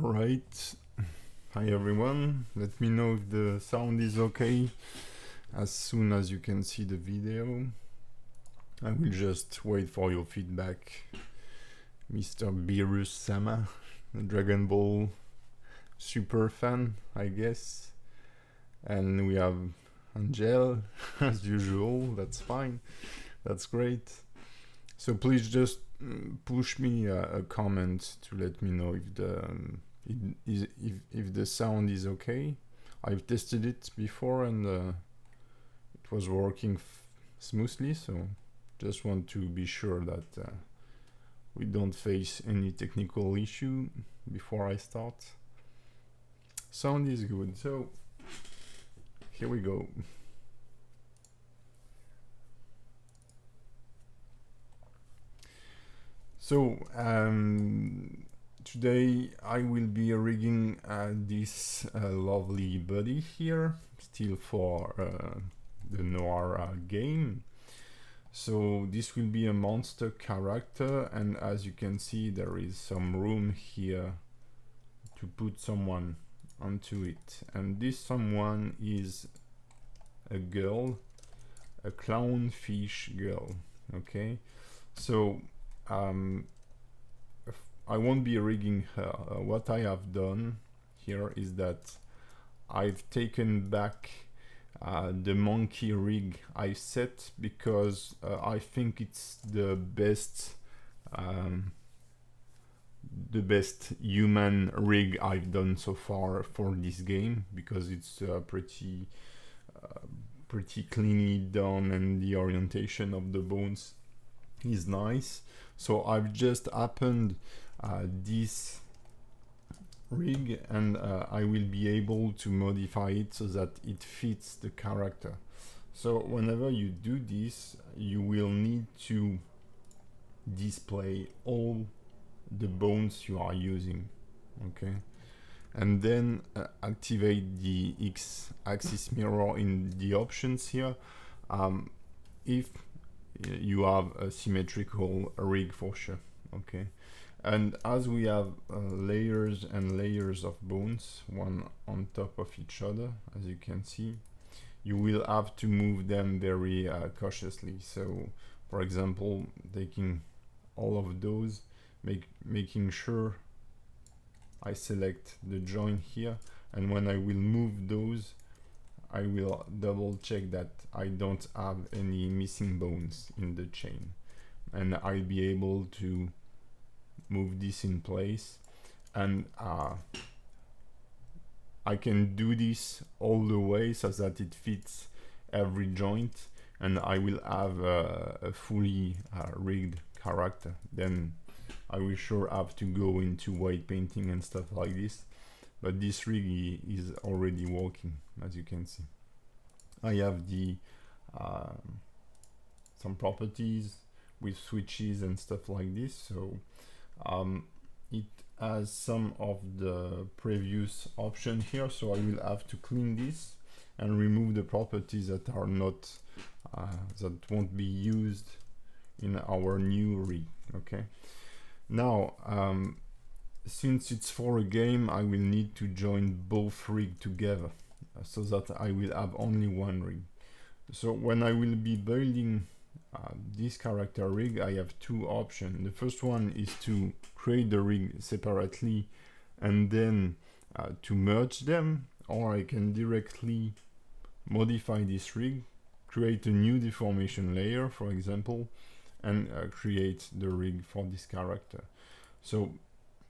Alright, hi everyone, let me know if the sound is okay as soon as you can see the video. I will just wait for your feedback. Mr. Beerus Sama, the Dragon Ball super fan, I guess. And we have Angel, as usual, that's fine, that's great. So please just push me a comment to let me know if the sound is okay. I've tested it before and it was working smoothly, so just want to be sure that we don't face any technical issue before I start. Sound is good, so here we go. So today I will be rigging this lovely body here, still for the Noara game. So this will be a monster character, and as you can see there is some room here to put someone onto it, and this someone is a girl, a clownfish girl. Okay, so I won't be rigging her. What I have done here is that I've taken back the monkey rig I set because I think it's the best human rig I've done so far for this game, because it's pretty cleanly done and the orientation of the bones is nice. So I've just appended this rig, and I will be able to modify it so that it fits the character. So whenever you do this, you will need to display all the bones you are using, okay? And then activate the X-axis mirror in the options here if you have a symmetrical rig for sure, okay? And as we have layers and layers of bones, one on top of each other, as you can see, you will have to move them very cautiously. So, for example, taking all of those, making sure I select the join here, and when I will move those, I will double check that I don't have any missing bones in the chain, and I'll be able to move this in place, and I can do this all the way so that it fits every joint, and I will have a fully rigged character. Then I will sure have to go into white painting and stuff like this, but this rig is already working, as you can see. I have the some properties with switches and stuff like this, so it has some of the previous option here, so I will have to clean this and remove the properties that are not that won't be used in our new rig. Okay, now since it's for a game, I will need to join both rigs together so that I will have only one rig. So when I will be building this character rig, I have two options. The first one is to create the rig separately and then to merge them, or I can directly modify this rig, create a new deformation layer, for example, and create the rig for this character. So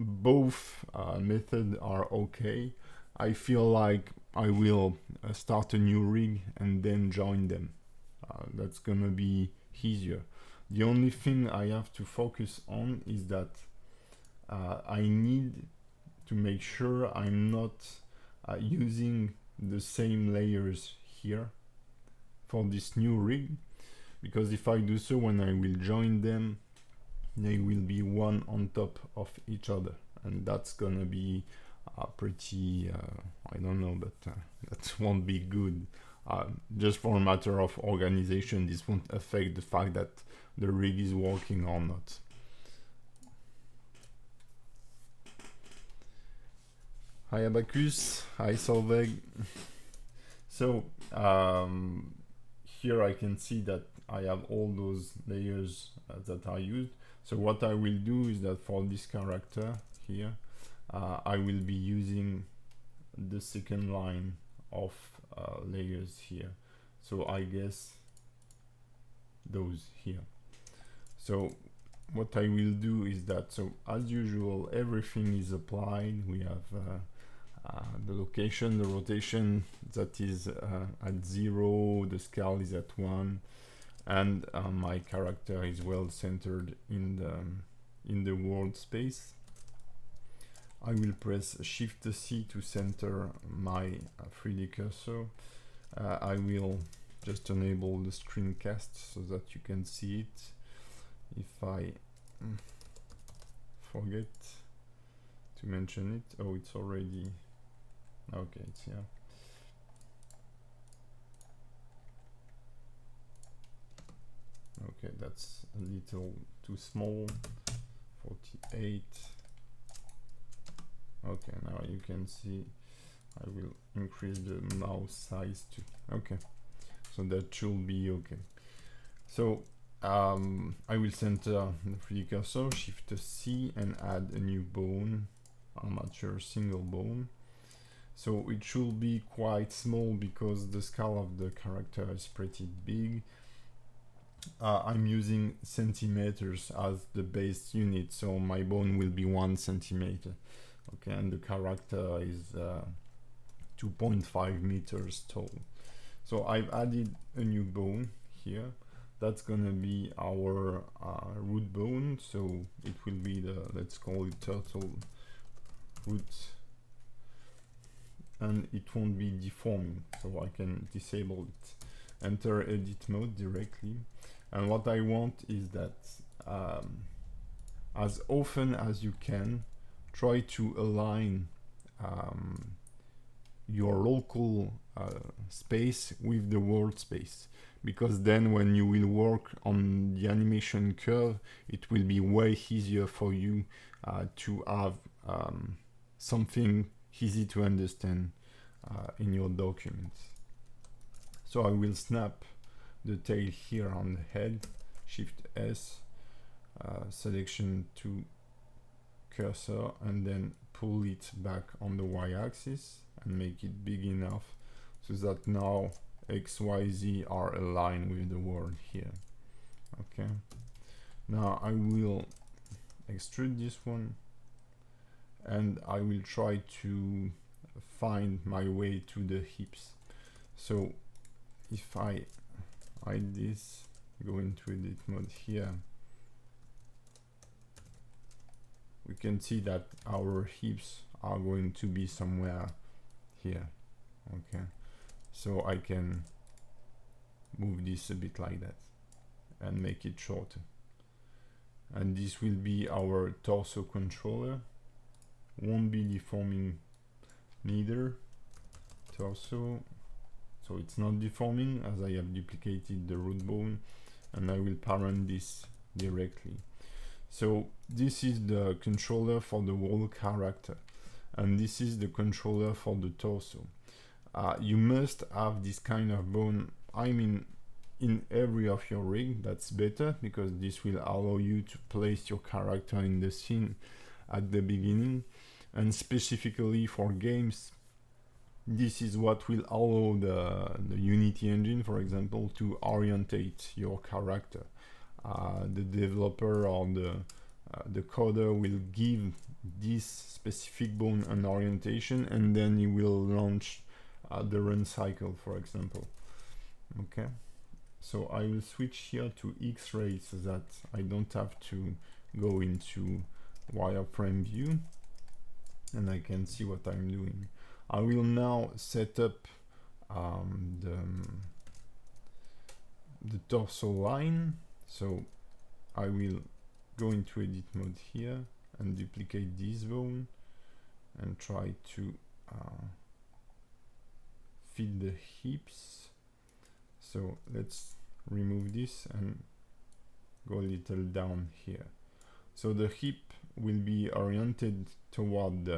both methods are okay. I feel like I will start a new rig and then join them. That's gonna be easier. The only thing I have to focus on is that I need to make sure I'm not using the same layers here for this new rig, because if I do so, when I will join them, they will be one on top of each other, and that's gonna be pretty I don't know, but that won't be good. Just for a matter of organization, this won't affect the fact that the rig is working or not. Hi Abacus, hi Solveig. So here I can see that I have all those layers that I used. So what I will do is that for this character here, I will be using the second line of layers here. So I guess those here. So what I will do is that, so as usual, everything is applied. We have the location, the rotation that is at 0, the scale is at 1, and my character is well centered in the world space. I will press Shift C to center my 3D cursor. I will just enable the screencast so that you can see it. If I forget to mention it, oh, it's already, okay, it's here. Okay, that's a little too small. 48. Okay, now you can see I will increase the mouse size to, okay, so that should be okay. So I will center the 3D cursor, Shift C, and add a new bone, armature single bone. So it should be quite small because the scale of the character is pretty big. I'm using centimeters as the base unit, so my bone will be 1 centimeter. Okay, and the character is 2.5 meters tall. So I've added a new bone here. That's gonna be our root bone, so it will be the, let's call it turtle root, and it won't be deforming, so I can disable it. Enter edit mode directly, and what I want is that as often as you can, try to align your local space with the world space, because then when you will work on the animation curve, it will be way easier for you to have something easy to understand in your documents. So I will snap the tail here on the head, Shift S, selection to cursor, and then pull it back on the y-axis and make it big enough so that now X, Y, Z are aligned with the world here. Okay, now I will extrude this one, and I will try to find my way to the hips. So if I hide this, go into edit mode here, we can see that our hips are going to be somewhere here. Okay, so I can move this a bit like that and make it shorter, and this will be our torso controller. Won't be deforming neither. Torso, so it's not deforming as I have duplicated the root bone, and I will parent this directly. So this is the controller for the whole character, and this is the controller for the torso. You must have this kind of bone, I mean, in every of your rig. That's better, because this will allow you to place your character in the scene at the beginning, and specifically for games, this is what will allow the Unity engine, for example, to orientate your character. The developer or the coder will give this specific bone an orientation, and then he will launch the run cycle, for example. Okay, so I will switch here to X-ray so that I don't have to go into wireframe view, and I can see what I'm doing. I will now set up the torso line. So I will go into edit mode here and duplicate this bone and try to fit the hips. So let's remove this and go a little down here. So the hip will be oriented toward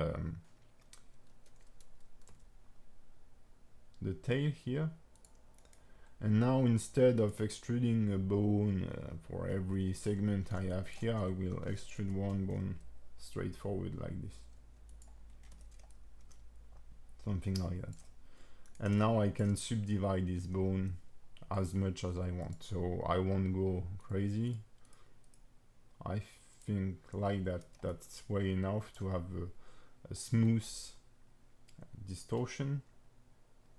the tail here. And now instead of extruding a bone for every segment I have here, I will extrude one bone straightforward like this. Something like that. And now I can subdivide this bone as much as I want. So I won't go crazy. I think like that, that's way enough to have a smooth distortion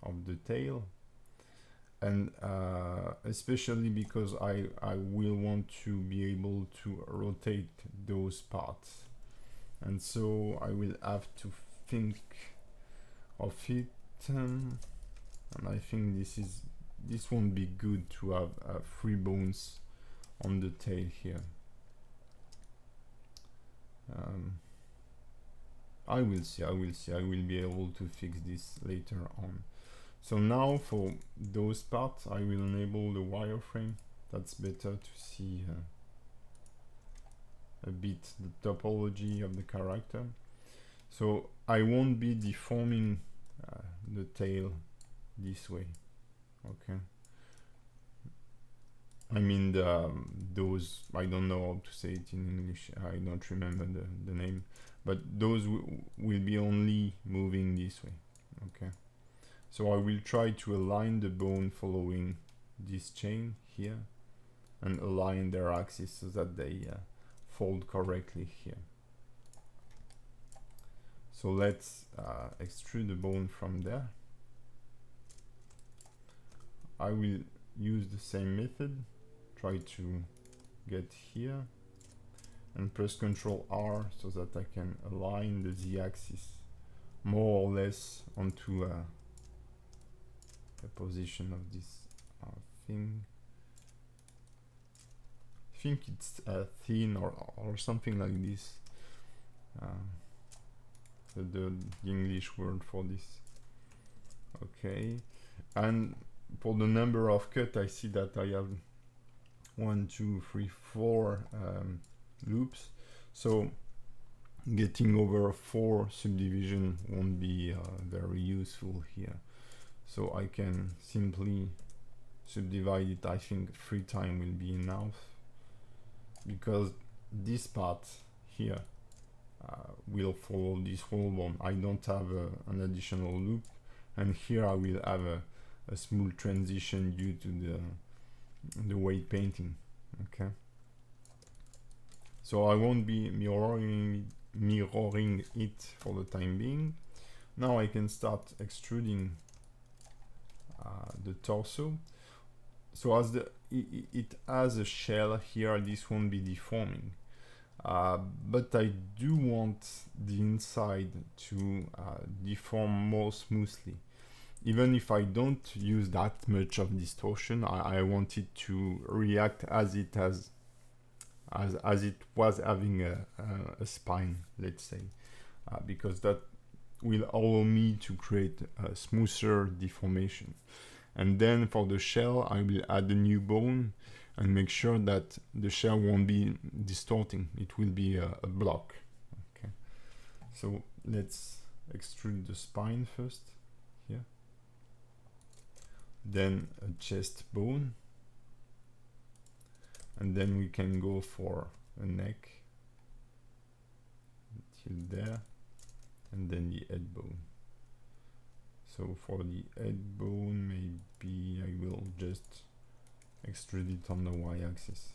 of the tail. And especially because I will want to be able to rotate those parts, and so I will have to think of it, and I think this won't be good to have 3 bones on the tail here. I will see, I will be able to fix this later on. So now for those parts, I will enable the wireframe. That's better to see a bit the topology of the character. So I won't be deforming the tail this way, okay? I mean those, I don't know how to say it in English, I don't remember the name, but those will be only moving this way, okay? So I will try to align the bone following this chain here and align their axis so that they fold correctly here. So let's extrude the bone from there. I will use the same method, try to get here and press Ctrl R so that I can align the Z-axis more or less onto the position of this thing. I think it's thin or something like this. The English word for this. Okay, and for the number of cut, I see that I have 1, 2, 3, 4 loops. So getting over 4 subdivision won't be very useful here. So I can simply subdivide it. I think 3 times will be enough, because this part here will follow this whole bone. I don't have an additional loop, and here I will have a smooth transition due to the weight painting, okay? So I won't be mirroring it for the time being. Now I can start extruding the torso. So as it has a shell here, this won't be deforming, but I do want the inside to deform more smoothly. Even if I don't use that much of distortion, I want it to react as it was having a spine, let's say, because that will allow me to create a smoother deformation. And then for the shell, I will add a new bone and make sure that the shell won't be distorting. It will be a block. Okay. So let's extrude the spine first here. Then a chest bone. And then we can go for a neck till there. And then the head bone. So for the head bone, maybe I will just extrude it on the y-axis.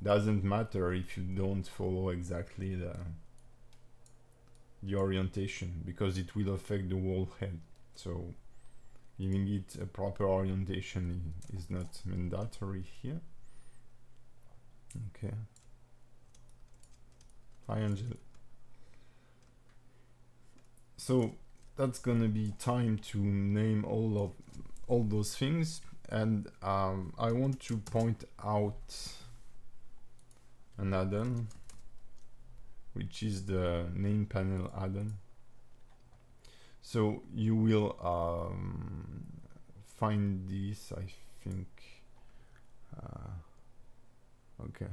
Doesn't matter if you don't follow exactly the orientation, because it will affect the whole head. So giving it a proper orientation is not mandatory here. Okay. Hi, Angel. So that's gonna be time to name all those things, and I want to point out an add-on, which is the name panel add-on. So you will find this, I think. Okay,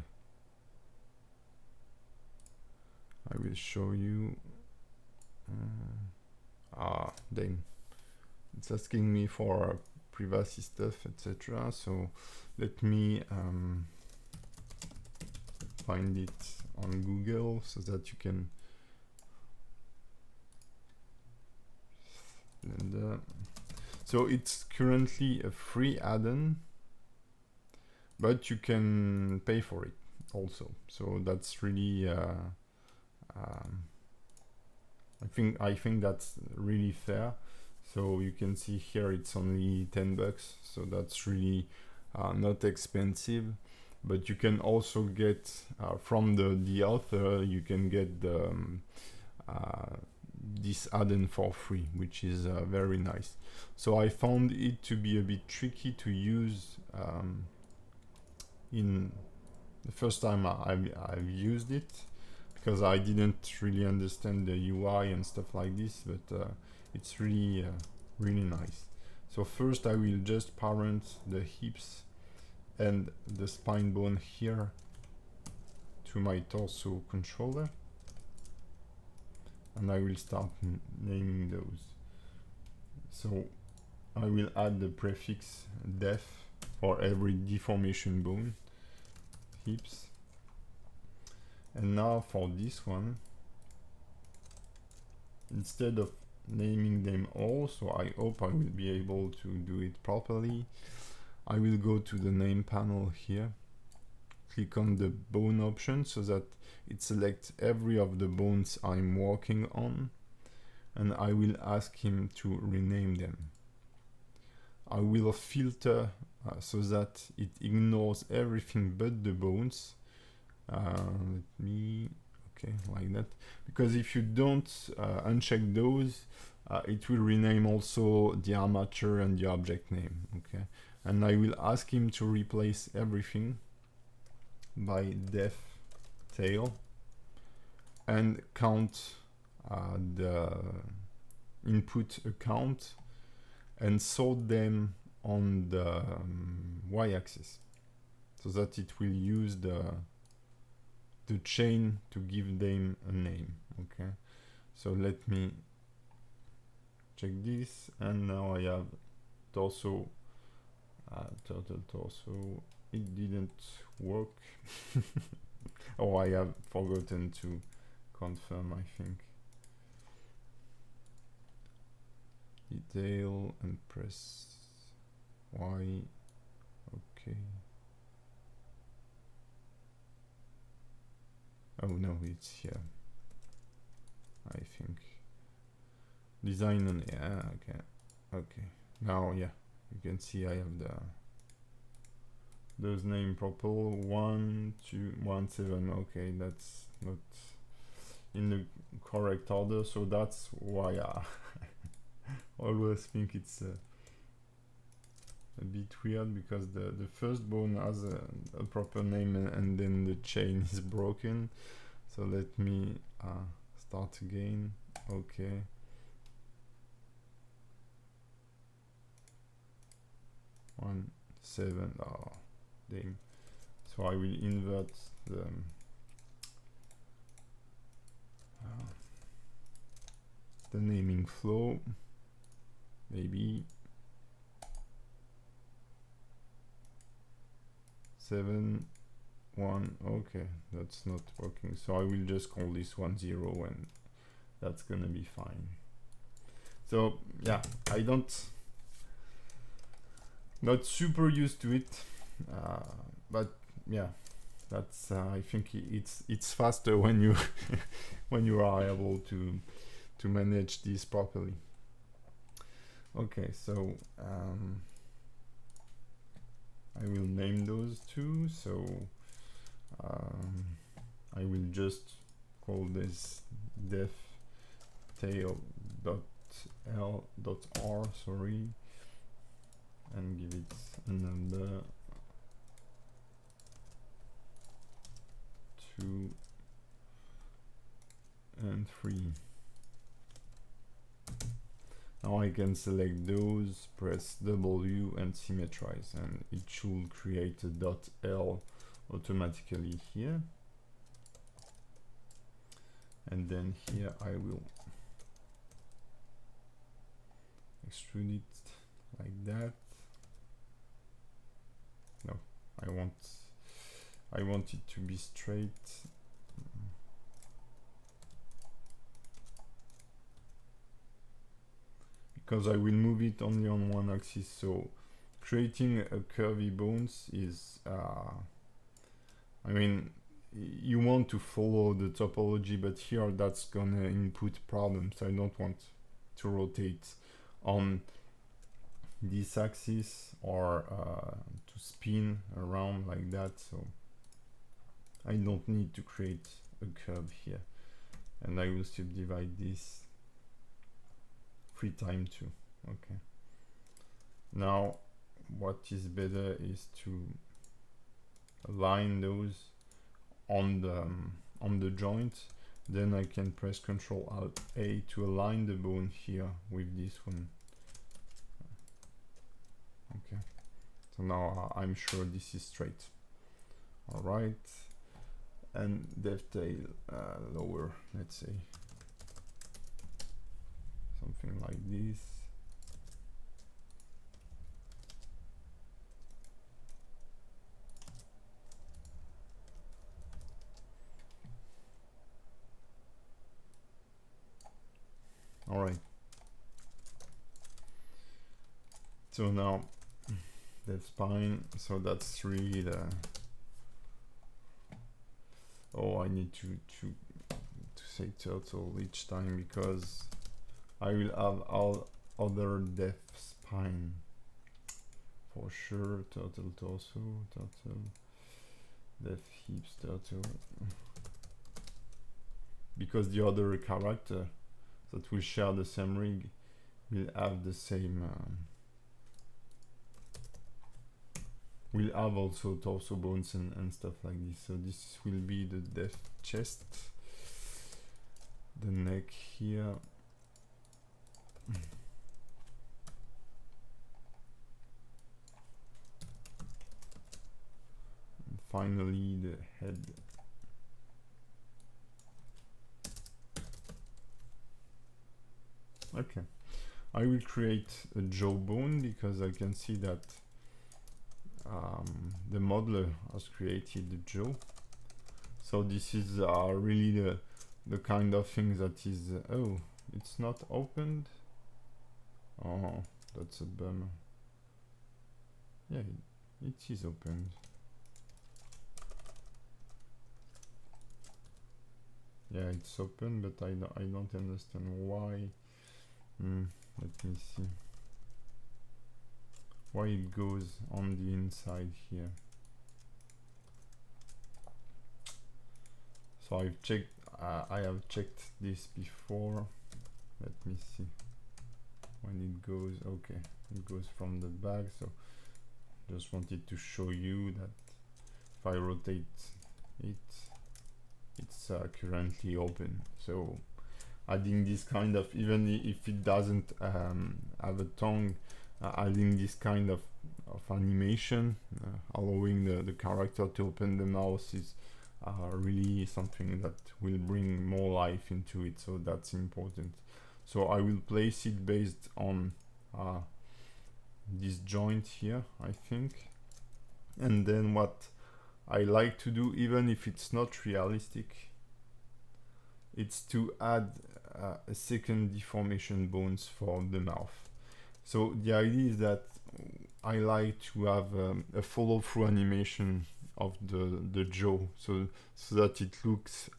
I will show you. Dang, it's asking me for privacy stuff, etc. So let me find it on Google so that you can so it's currently a free add-on, but you can pay for it also. So that's really I think that's really fair. So you can see here it's only $10, so that's really not expensive. But you can also get from the author, you can get the this add-on for free, which is very nice. So I found it to be a bit tricky to use in the first time I've used it, because I didn't really understand the UI and stuff like this, but it's really really nice. So first I will just parent the hips and the spine bone here to my torso controller, and I will start naming those. So I will add the prefix def for every deformation bone, hips. And now for this one, instead of naming them all, so I hope I will be able to do it properly, I will go to the name panel here, click on the bone option so that it selects every of the bones I'm working on, and I will ask him to rename them. I will filter so that it ignores everything but the bones. Let me, okay, like that, because if you don't uncheck those, it will rename also the armature and the object name. Okay, and I will ask him to replace everything by def tail and count the input account and sort them on the y-axis so that it will use the chain to give them a name. Okay, so let me check this, and now I have torso, turtle torso. It didn't work. Oh, I have forgotten to confirm, I think. Detail and press Y. Okay. Oh no, it's here. I think. Design on, yeah, okay. Okay. Now, yeah, you can see I have those name proper 1, 2, 1, 7. Okay, that's not in the correct order, so that's why I always think it's a bit weird, because the first bone has a proper name and then the chain is broken. So let me start again. Okay. One, 7. Oh, damn. So I will invert the naming flow, maybe 7, 1. Okay, that's not working, so I will just call this 1, 0, and that's gonna be fine. So yeah, not super used to it, but yeah, that's I think it's faster when you when you are able to manage this properly. Okay, so I will name those two. So I will just call this def tail.l.r, sorry, and give it a number 2 and 3. Now I can select those, press W and symmetrize, and it should create a .l automatically here. And then here I will extrude it like that. No, I want it to be straight. Because I will move it only on one axis, so creating a curvy bones is, I mean, you want to follow the topology, but here that's gonna input problems. I don't want to rotate on this axis or to spin around like that, so I don't need to create a curve here. And I will subdivide this 3 times 2. Okay. Now what is better is to align those on the joint. Then I can press Ctrl Alt A to align the bone here with this one. Okay. So now I'm sure this is straight. All right. And dovetail lower, let's say something like this. All right. So now the spine. So that's really the. Oh, I need to say turtle each time because I will have all other depth spine for sure. Turtle torso, turtle depth hips, turtle. Because the other character that will share the same rig will have the same. Will have also torso bones and stuff like this. So this will be the depth chest, the neck here. And finally the head. Okay, I will create a jawbone because I can see that the modeler has created the jaw. So this is really the kind of thing that is oh, it's not opened. Oh, that's a bummer. Yeah, it is opened. Yeah, it's open, but I don't understand why. Let me see why it goes on the inside here. So I've checked. I have checked this before. Let me see when it goes. Okay, it goes from the back. So just wanted to show you that if I rotate it, it's currently open. So adding this kind of, even if it doesn't have a tongue, adding this kind of animation, allowing the character to open the mouth is really something that will bring more life into it, so that's important. So I will place it based on this joint here, I think. And then what I like to do, even if it's not realistic, it's to add a second deformation bones for the mouth. So the idea is that I like to have a follow-through animation of the jaw, so that it looks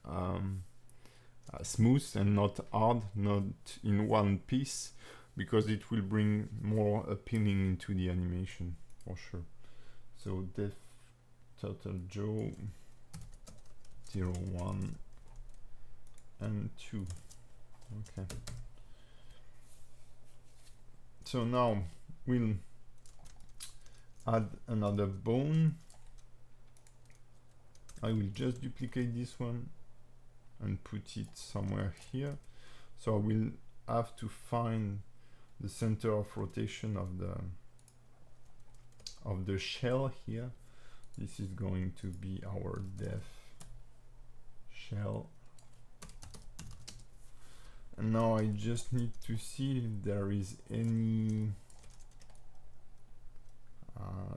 smooth and not hard, not in one piece, because it will bring more appealing into the animation for sure. So depth turtle jaw 0, 1 and 2. Okay. So now we'll add another bone. I will just duplicate this one and put it somewhere here. So I will have to find the center of rotation of the shell here. This is going to be our depth shell. And now I just need to see if there is any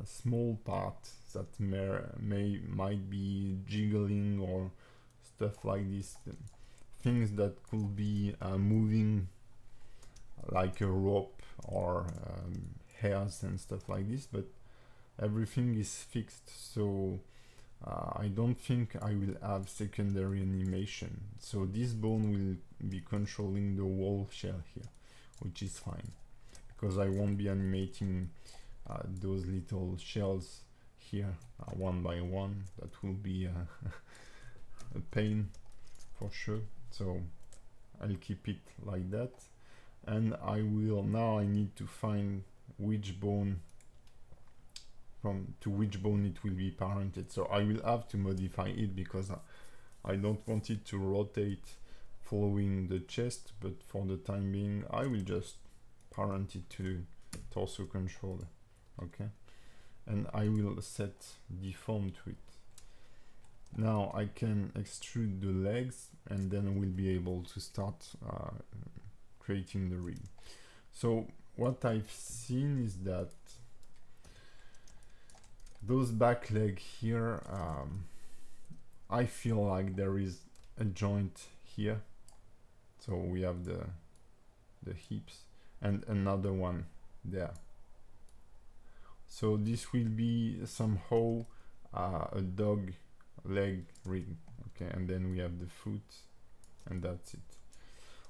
small part that might be jiggling or stuff like this, things that could be moving like a rope or hairs and stuff like this, but everything is fixed, so I don't think I will have secondary animation. So this bone will be controlling the whole shell here, which is fine, because I won't be animating those little shells here one by one. That will be a pain for sure, so I'll keep it like that. And I need to find which bone to which bone it will be parented. So I will have to modify it because I don't want it to rotate following the chest, but for the time being I will just parent it to torso controller. Okay, and I will set deform to it. Now I can extrude the legs, and then we'll be able to start creating the rig. So what I've seen is that those back leg here, I feel like there is a joint here. So we have the hips and another one there. So this will be somehow a dog leg rig. Okay, and then we have the foot, and that's it.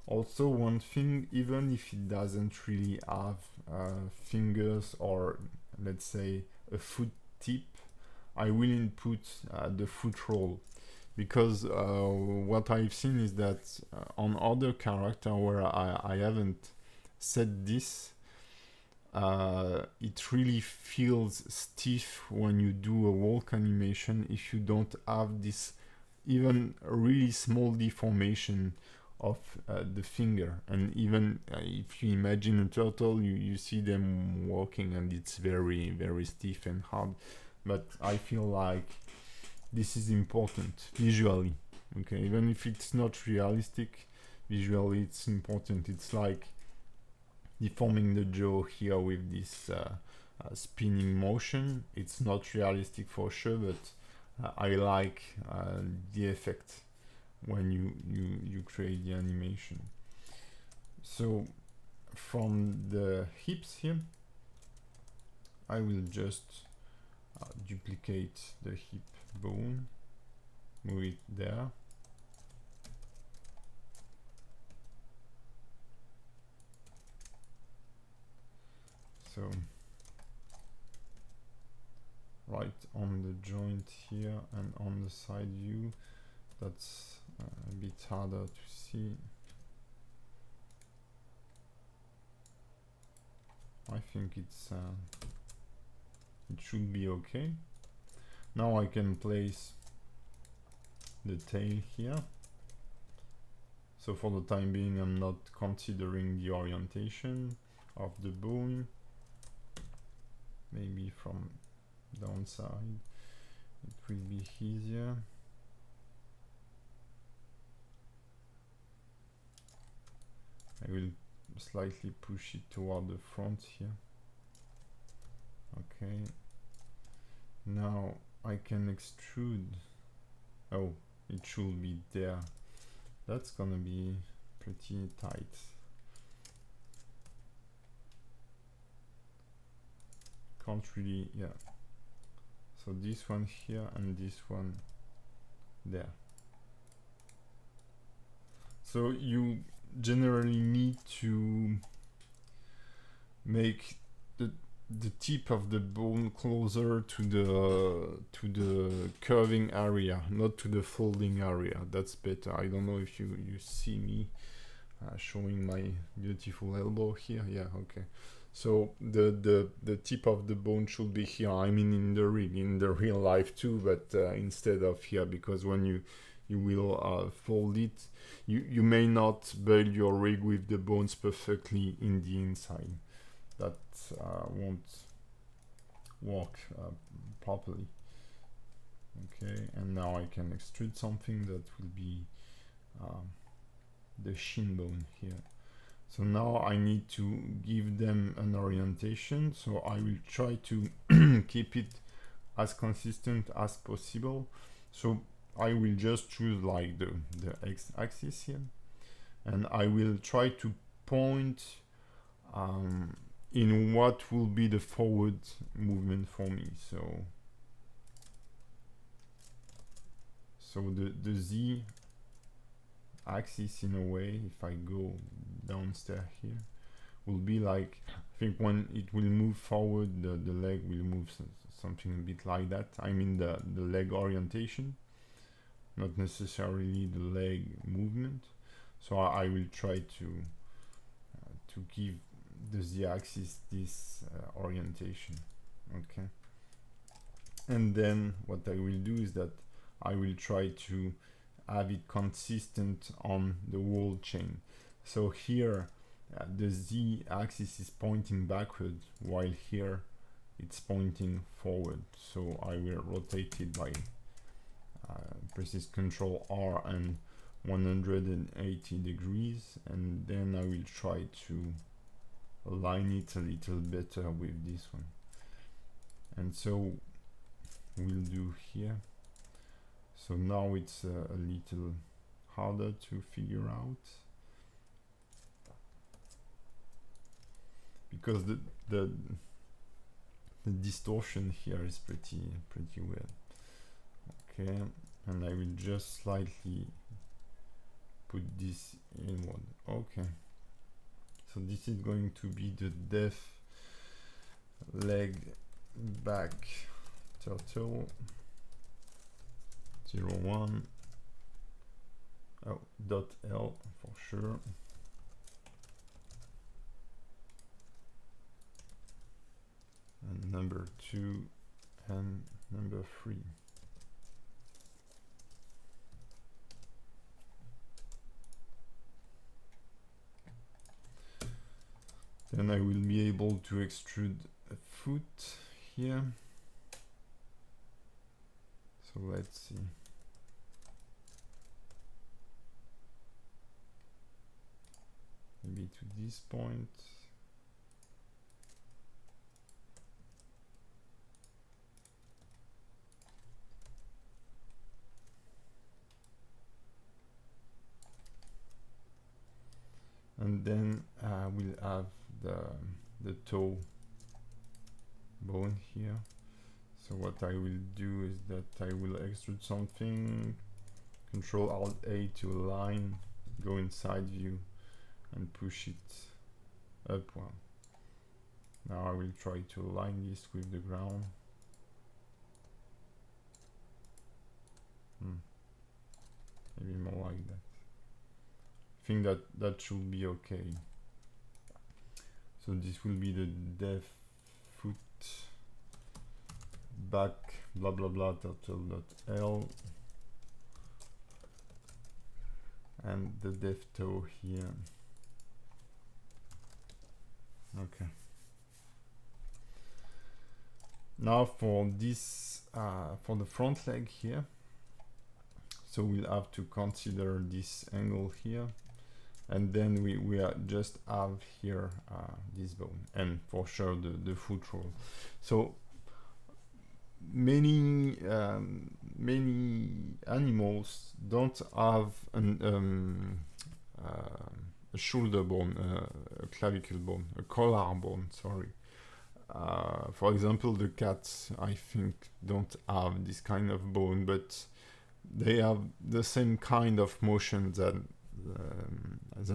Also, one thing, even if it doesn't really have fingers or let's say a foot tip, I will input the foot roll, because what I've seen is that on other character where I haven't set this, it really feels stiff when you do a walk animation if you don't have this even really small deformation of the finger. And even if you imagine a turtle, you see them walking and it's very, very stiff and hard. But I feel like this is important visually. Okay, even if it's not realistic, visually it's important. It's like deforming the jaw here with this spinning motion. It's not realistic for sure, but I like the effect when you create the animation. So from the hips here, I will just duplicate the hip bone, move it there. So right on the joint here and on the side view, that's a bit harder to see. I think it should be okay. Now I can place the tail here. So for the time being, I'm not considering the orientation of the bone. Maybe from downside it will be easier. I will slightly push it toward the front here. Okay, now I can extrude. Oh, it should be there. That's gonna be pretty tight. Can't really, yeah. So this one here and this one there. So you generally need to make the tip of the bone closer to the curving area, not to the folding area. That's better. I don't know if you see me showing my beautiful elbow here. Yeah, okay. So the tip of the bone should be here. I mean in the real life too, but instead of here, because when you will fold it, you may not build your rig with the bones perfectly in the inside. That won't work properly. Okay, and now I can extrude something that will be the shin bone here. So now I need to give them an orientation, so I will try to keep it as consistent as possible. So I will just choose like the x-axis here, and I will try to point in what will be the forward movement for me. So the z axis, in a way, if I go downstairs here, will be like, I think when it will move forward, the leg will move something a bit like that. I mean the leg orientation, not necessarily the leg movement. So I will try to give the z-axis this orientation. Okay. And then what I will do is that I will try to have it consistent on the whole chain. So here the z-axis is pointing backward, while here it's pointing forward. So I will rotate it by press Ctrl R and 180 degrees, and then I will try to align it a little better with this one. And so we'll do here. So now it's a little harder to figure out, because the distortion here is pretty weird. Okay, and I will just slightly put this inward. Okay, so this is going to be the def leg back turtle 01 dot L for sure. And number 2 and number 3. Then I will be able to extrude a foot here. So let's see. Maybe to this point. And then we'll have the toe bone here. So what I will do is that I will extrude something, Ctrl Alt A to align, go inside view and push it upward. Now I will try to align this with the ground. Maybe more like that. I think that should be okay. So this will be the def foot back blah blah blah turtle.l, and the def toe here. Okay. Now for this for the front leg here, so we'll have to consider this angle here, and then we just have here this bone, and for sure the foot roll. So many animals don't have a shoulder bone, a clavicle bone, a collar bone, sorry. For example, the cats, I think, don't have this kind of bone, but they have the same kind of motion than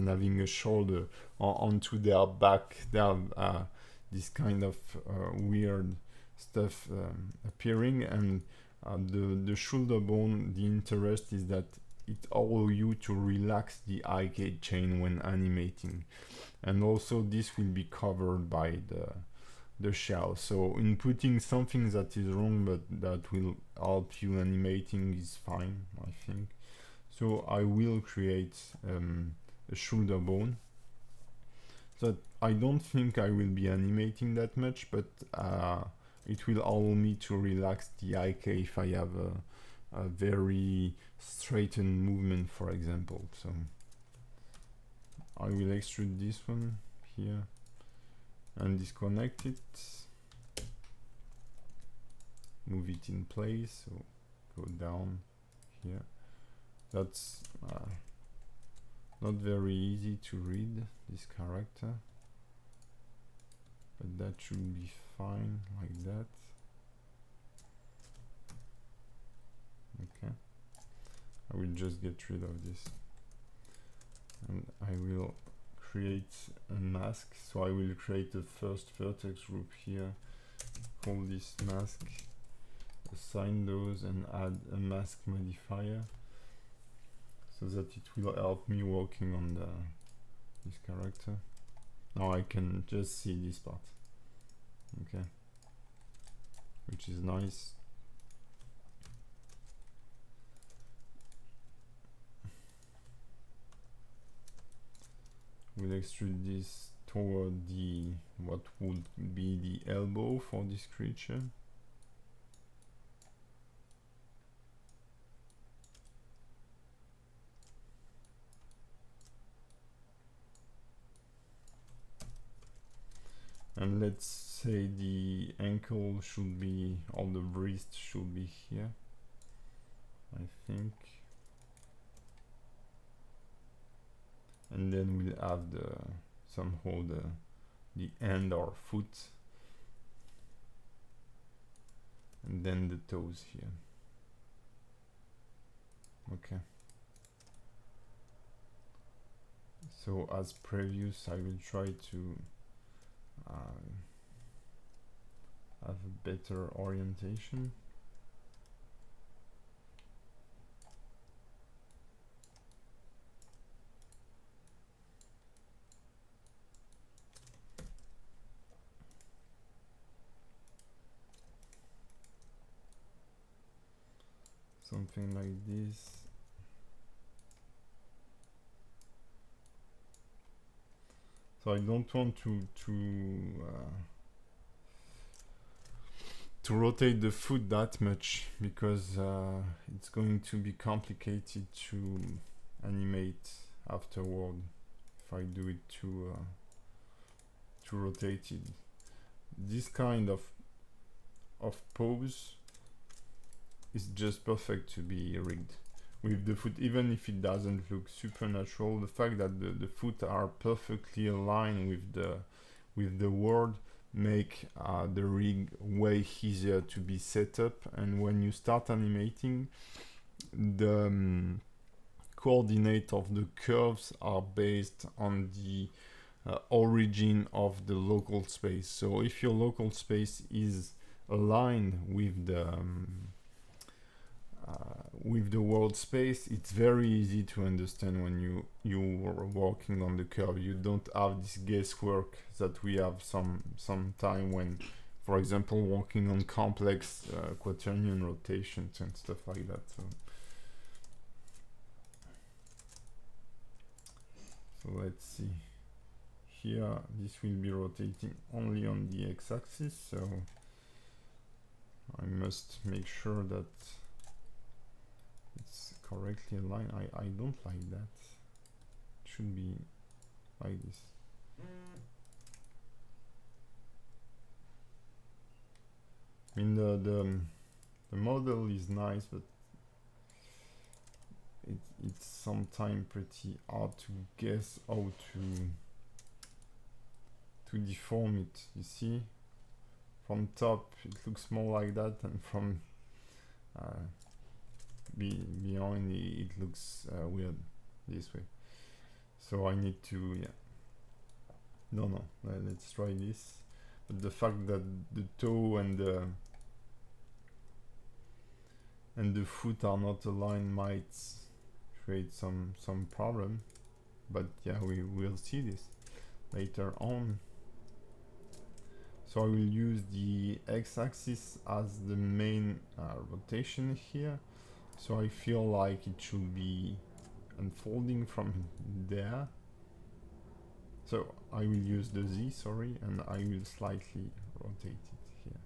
having a shoulder onto their back. They have this kind of weird stuff appearing, and the shoulder bone, the interest is that it allows you to relax the arcade chain when animating, and also this will be covered by the shell. So inputting something that is wrong but that will help you animating is fine, I think. So I will create a shoulder bone. So I don't think I will be animating that much, but it will allow me to relax the IK if I have a very straightened movement, for example. So I will extrude this one here and disconnect it, move it in place, so go down here. That's not very easy to read, this character, but that should be fine like that. Okay, I will just get rid of this, and I will create a mask. So I will create the first vertex group here, call this mask, assign those, and add a mask modifier so that it will help me working on this character. Now I can just see this part, okay, which is nice. We'll extrude this toward the what would be the elbow for this creature. And let's say the ankle should be, or the wrist should be here, I think. And then we'll have somehow the hand or foot, and then the toes here. Okay. So as previous, I will try to have a better orientation. Something like this. So I don't want to rotate the foot that much, because it's going to be complicated to animate afterward if I do it too rotated. This kind of pose is just perfect to be rigged with the foot, even if it doesn't look supernatural. The fact that the foot are perfectly aligned with the word make the rig way easier to be set up. And when you start animating, the coordinate of the curves are based on the origin of the local space. So if your local space is aligned with the world space, it's very easy to understand when you are working on the curve. You don't have this guesswork that we have some time when, for example, working on complex quaternion rotations and stuff like that. So let's see. Here, this will be rotating only on the x-axis, so I must make sure that it's correctly aligned. I don't like that. It should be like this. I mean, the model is nice, but it's sometimes pretty hard to guess how to deform it. You see, from top it looks more like that, and from behind it looks weird this way. So I need to, yeah. No, let's try this. But the fact that the toe and the foot are not aligned might create some problem. But yeah, we will see this later on. So I will use the x-axis as the main rotation here. So I feel like it should be unfolding from there. So I will use the Z, sorry, and I will slightly rotate it here.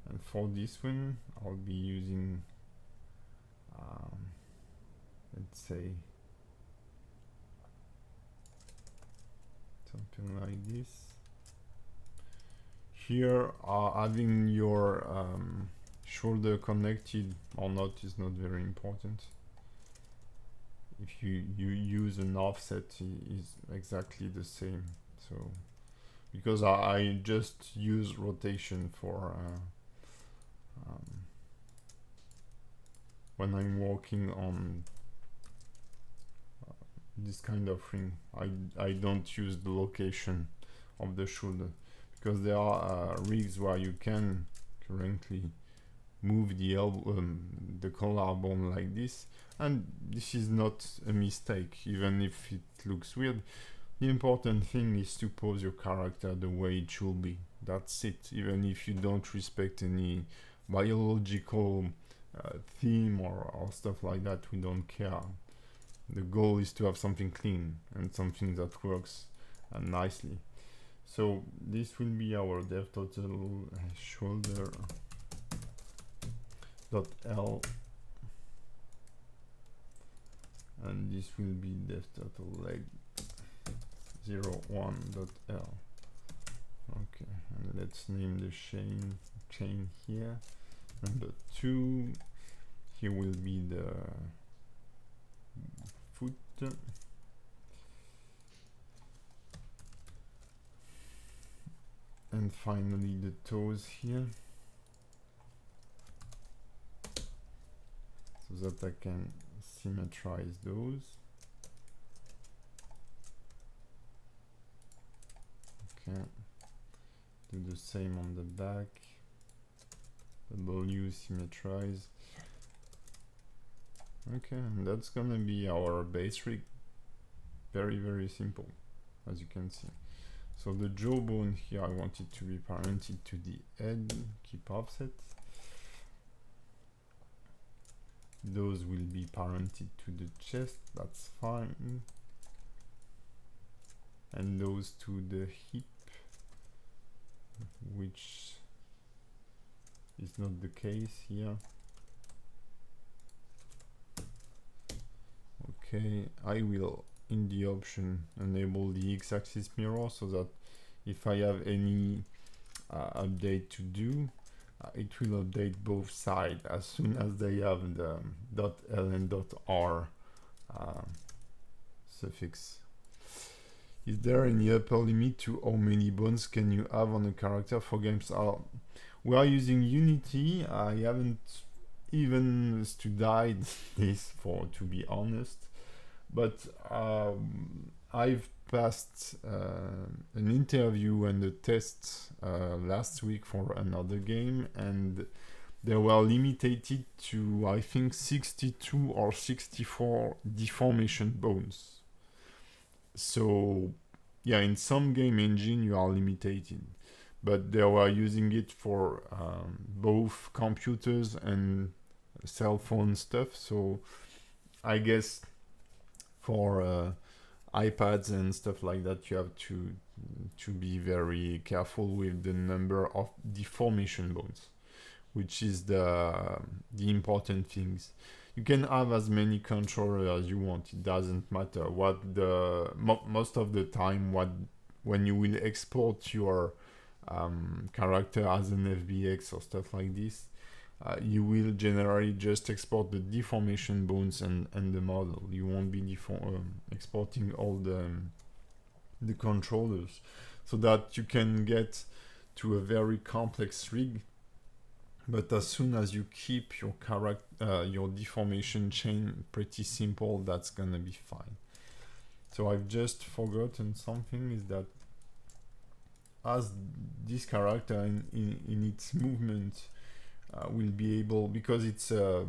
And for this one, I'll be using let's say something like this. Here, having your shoulder connected or not is not very important. If you use an offset, is exactly the same. So because I just use rotation for when I'm working on this kind of thing. I don't use the location of the shoulder, because there are rigs where you can currently move the elbow, the collarbone like this, and this is not a mistake, even if it looks weird. The important thing is to pose your character the way it should be. That's it. Even if you don't respect any biological theme or stuff like that, we don't care. The goal is to have something clean and something that works nicely. So this will be our dev total shoulder dot L, and this will be dev total leg 01 dot L. Okay, and let's name the chain here. Number 2, here will be the foot, and finally the toes here, so that I can symmetrize those. Okay, do the same on the back. W symmetrize. Okay, and that's gonna be our base rig. Very, very simple, as you can see. So the jawbone here, I want it to be parented to the head, keep offset. Those will be parented to the chest, that's fine. And those to the hip, which is not the case here. Okay, I will, in the option, enable the x-axis mirror, so that if I have any update to do, it will update both sides as soon as they have the .l and .r suffix. Is there any upper limit to how many bones can you have on a character for games? We are using Unity. I haven't even studied this, to be honest, but I've passed an interview and a test last week for another game, and they were limited to, I think, 62 or 64 deformation bones. So yeah, in some game engine you are limited, but they were using it for both computers and cell phone stuff. So I guess for iPads and stuff like that, you have to be very careful with the number of deformation bones, which is the important things. You can have as many controllers as you want. It doesn't matter what most of the time when you will export your character as an FBX or stuff like this, you will generally just export the deformation bones and the model. You won't be exporting all the controllers, so that you can get to a very complex rig. But as soon as you keep your your deformation chain pretty simple, that's gonna be fine. So I've just forgotten something, is that as this character in its movement will be able, because it's a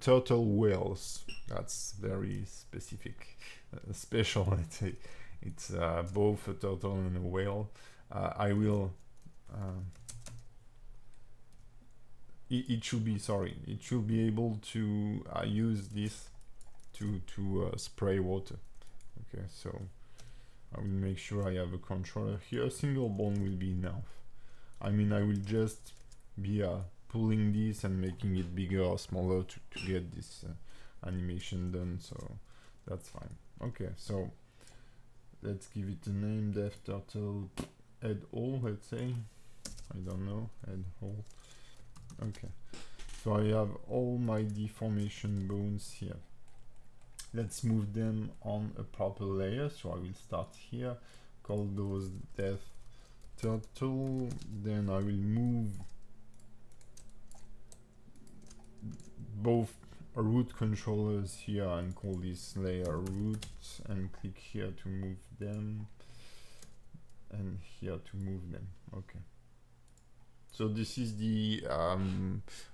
turtle whales, that's very specific, special, let's say. It's both a turtle and a whale. I will it should be able to use this to spray water. Okay, so I will make sure I have a controller here. A single bone will be enough. I mean, I will just be pulling this and making it bigger or smaller to get this animation done, so that's fine. Okay, so let's give it a name, Dev Turtle head hole, let's say. I don't know, head hole. Okay, so I have all my deformation bones here. Let's move them on a proper layer. So I will start here, call those Dev Turtle, then I will move both root controllers here and call this layer root, and click here to move them and here to move them. Okay, so this is the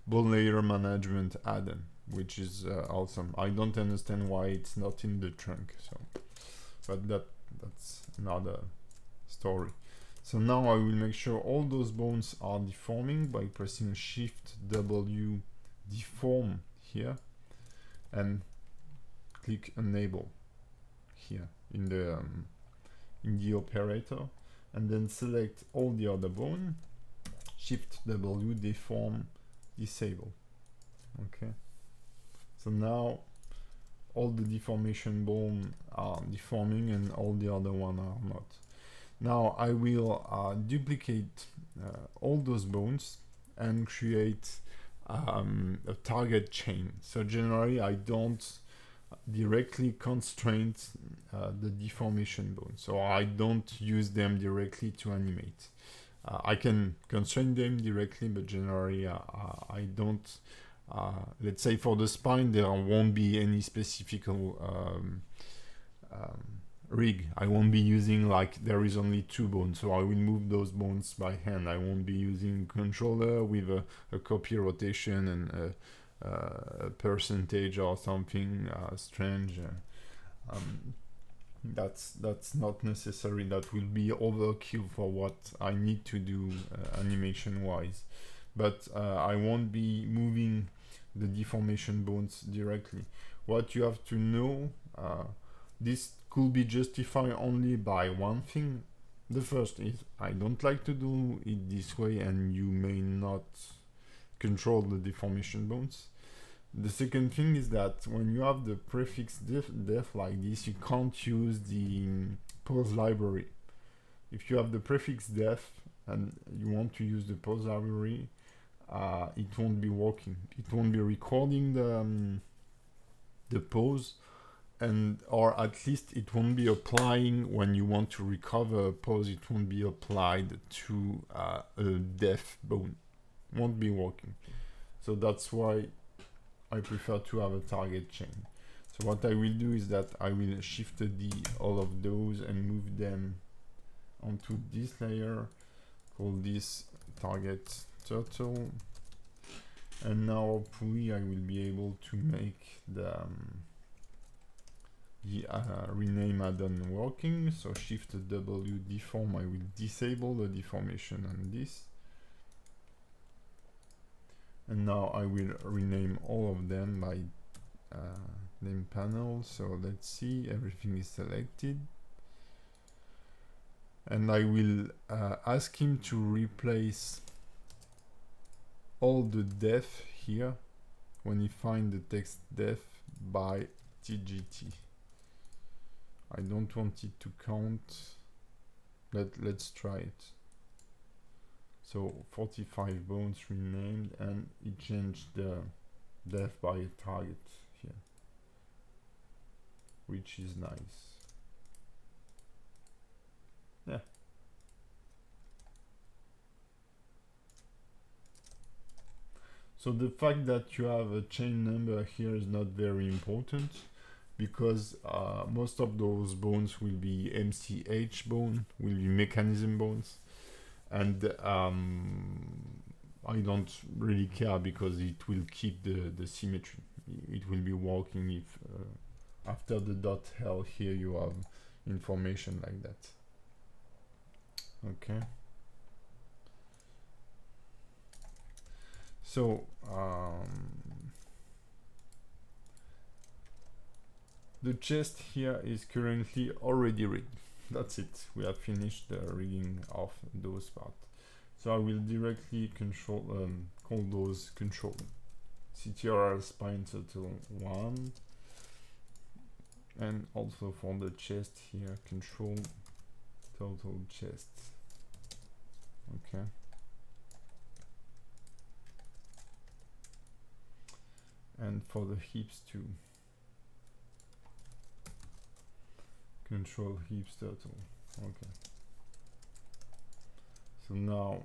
bone layer management add-on, which is awesome. I don't understand why it's not in the trunk, so but that's another story. So now I will make sure all those bones are deforming by pressing Shift W Deform here and click Enable here in the operator, and then select all the other bone, Shift W Deform Disable. Okay, so now all the deformation bone are deforming and all the other one are not. Now I will duplicate all those bones and create a target chain. So generally I don't directly constraint the deformation bones, so I don't use them directly to animate. I can constrain them directly, but generally I don't. Let's say for the spine there won't be any specific rig. I won't be using, like, there is only 2 bones, so I will move those bones by hand. I won't be using controller with a copy rotation and a percentage or something strange. That's not necessary. That will be overkill for what I need to do animation wise, but I won't be moving the deformation bones directly. What you have to know, this could be justified only by one thing. The first is I don't like to do it this way, and you may not control the deformation bones. The second thing is that when you have the prefix def like this, you can't use the pose library. If you have the prefix def and you want to use the pose library, it won't be working. It won't be recording the pose, and or at least it won't be applying when you want to recover a pose. It won't be applied to a def bone. Won't be working. So that's why I prefer to have a target chain. So what I will do is that I will shift D all of those and move them onto this layer, call this target turtle, and now hopefully I will be able to make the rename add-on working. So Shift W Deform, I will disable the deformation on this. And now I will rename all of them by name panel. So let's see, everything is selected. And I will ask him to replace all the def here when he finds the text def by TGT. I don't want it to count. Let's try it. So 45 bones renamed, and it changed the def by a target here, which is nice. Yeah. So the fact that you have a chain number here is not very important, because most of those bones will be MCH bone, will be mechanism bones. And I don't really care, because it will keep the symmetry. It will be working if after the dot hell here you have information like that. Okay. So the chest here is currently already rigged. That's it. We have finished the rigging of those parts. So I will directly call those control. CTRL spine total 1, and also for the chest here, control total chest. Okay. And for the hips too, control hips total. Okay. So now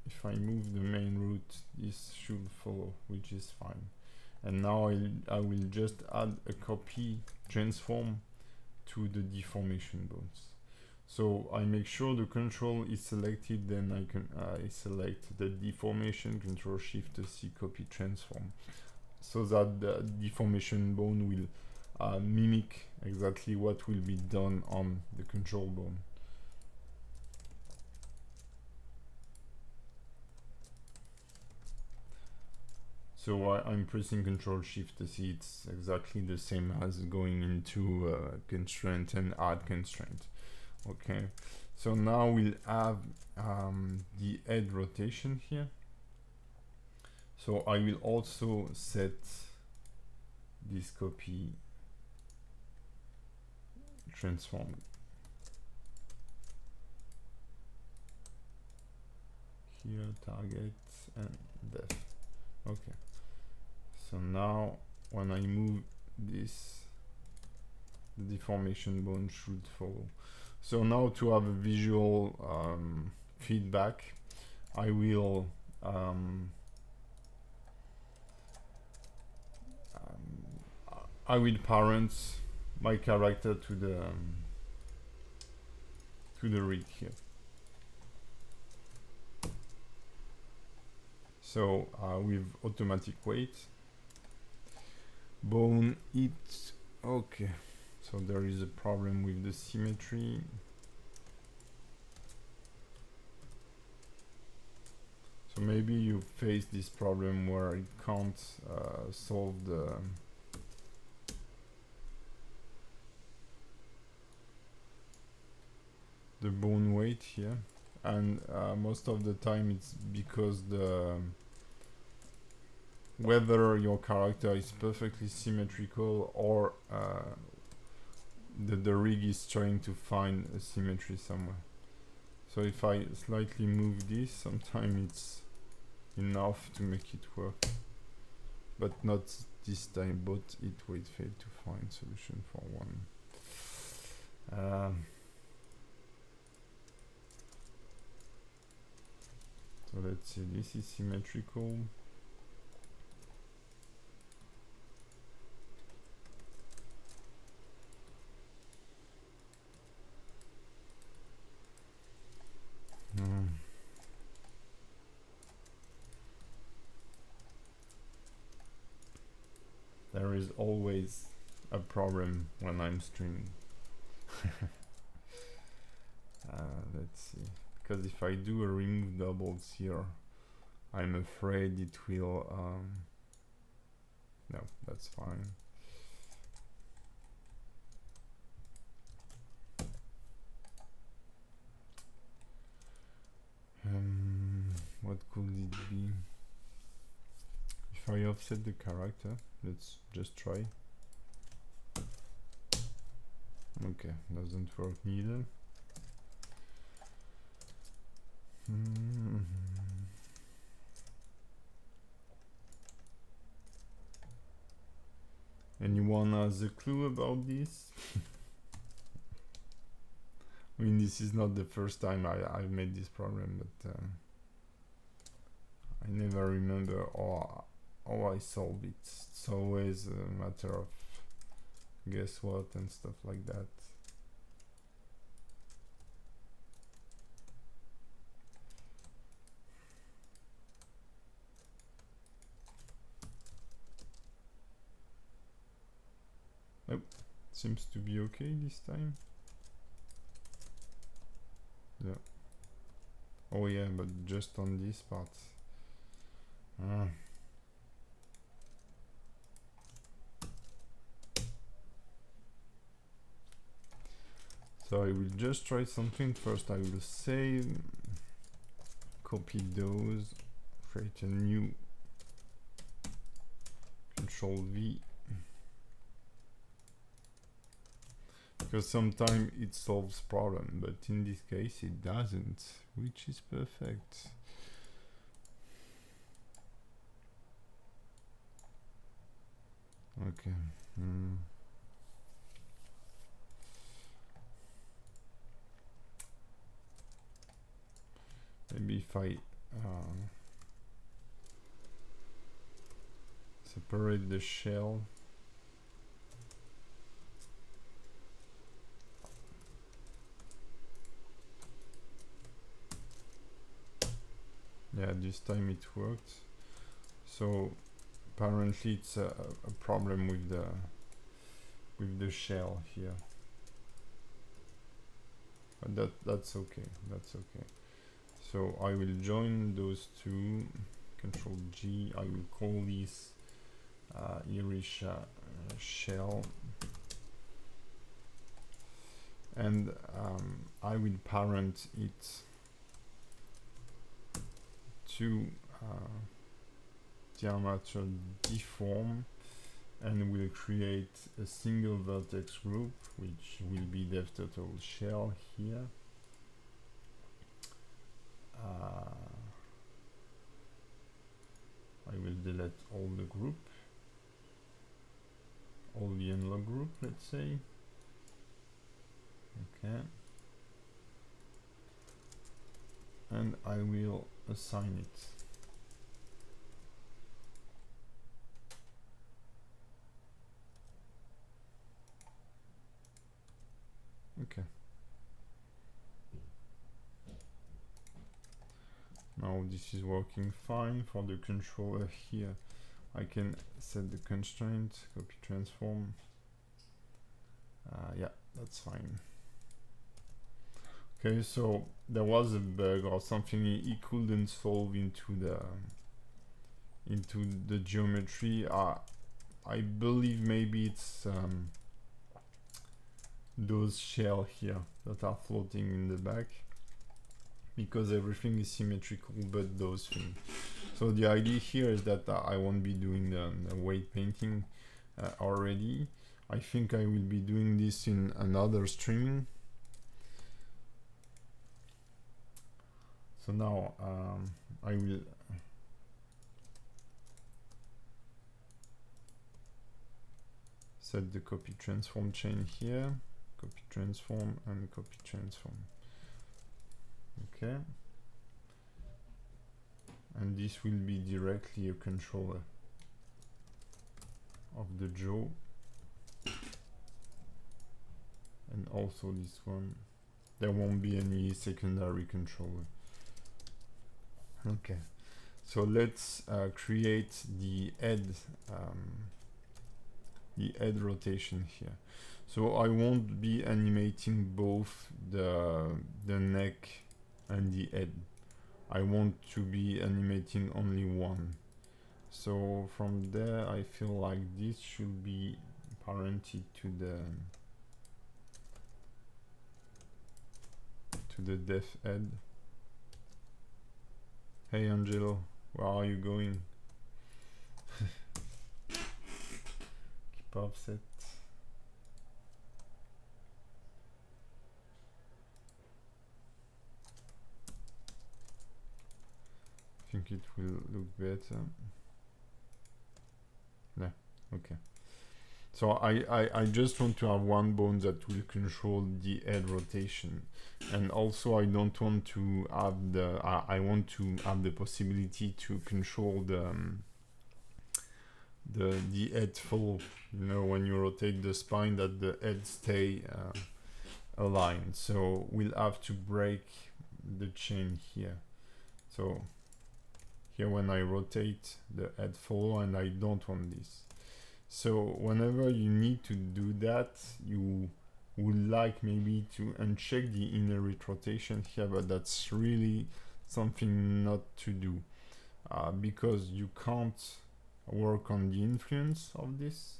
if I move the main root, this should follow, which is fine. And now I will just add a copy transform to the deformation bones. So I make sure the control is selected, then I can select the deformation, Ctrl Shift C, copy transform, so that the deformation bone will mimic exactly what will be done on the control bone. So I'm pressing Ctrl Shift to see it's exactly the same as going into constraint and add constraint. Okay, so now we'll have the head rotation here. So I will also set this copy transform here, target and depth. Okay. So now when I move this, the deformation bone should follow. So now to have a visual feedback, I will parent my character to the rig here. So with automatic weight, bone it. Okay, so there is a problem with the symmetry. So maybe you face this problem where it can't solve the bone weight here, and most of the time it's because whether your character is perfectly symmetrical or the rig is trying to find a symmetry somewhere. So if I slightly move this, sometimes it's enough to make it work, but not this time. But it will fail to find solution for one. So let's see, this is symmetrical. There is always a problem when I'm streaming. Let's see, because if I do a remove doubles here, I'm afraid it will no, that's fine. What could it be? If I offset the character, let's just try. Okay, doesn't work neither. Anyone has a clue about this? I mean, this is not the first time I've made this problem, but I never remember how I solve it. It's always a matter of guess what and stuff like that. Nope, seems to be okay this time. Yeah. Oh yeah, but just on this part. So I will just try something. First I will save, copy those, create a new Ctrl V, because sometimes it solves problem, but in this case it doesn't, which is perfect. Okay. Maybe if I separate the shell. Yeah, this time it worked. So apparently it's a problem with the shell here. But that's okay. That's okay. So I will join those two. Ctrl G. I will call this Irish shell, and I will parent it to diameter Deform, and we'll create a single vertex group, which will be Toto shell here. I will delete all the group, all the unlock group, let's say. Okay. And I will assign it. Okay. Now this is working fine. For the controller here, I can set the constraint, copy transform. Yeah, that's fine. Okay, so there was a bug or something he couldn't solve into the geometry. I believe maybe it's those shells here that are floating in the back, because everything is symmetrical but those things. So the idea here is that I won't be doing the weight painting already. I think I will be doing this in another stream. So now I will set the copy transform chain here, copy transform and copy transform. Okay. And this will be directly a controller of the jaw. And also this one. There won't be any secondary controller. Okay. So let's create the head rotation here. So I won't be animating both the neck and the head. I want to be animating only one. So from there I feel like this should be parented to the def head. Hey Angelo, where are you going? Keep offset. I think it will look better. Yeah, okay. So I just want to have one bone that will control the head rotation, and also I don't want to have the I want to have the possibility to control the head flow. You know, when you rotate the spine, that the head stay aligned. So we'll have to break the chain here. So here when I rotate, the head follow, and I don't want this. So whenever you need to do that, you would like maybe to uncheck the inherit rotation here, but that's really something not to do, because you can't work on the influence of this.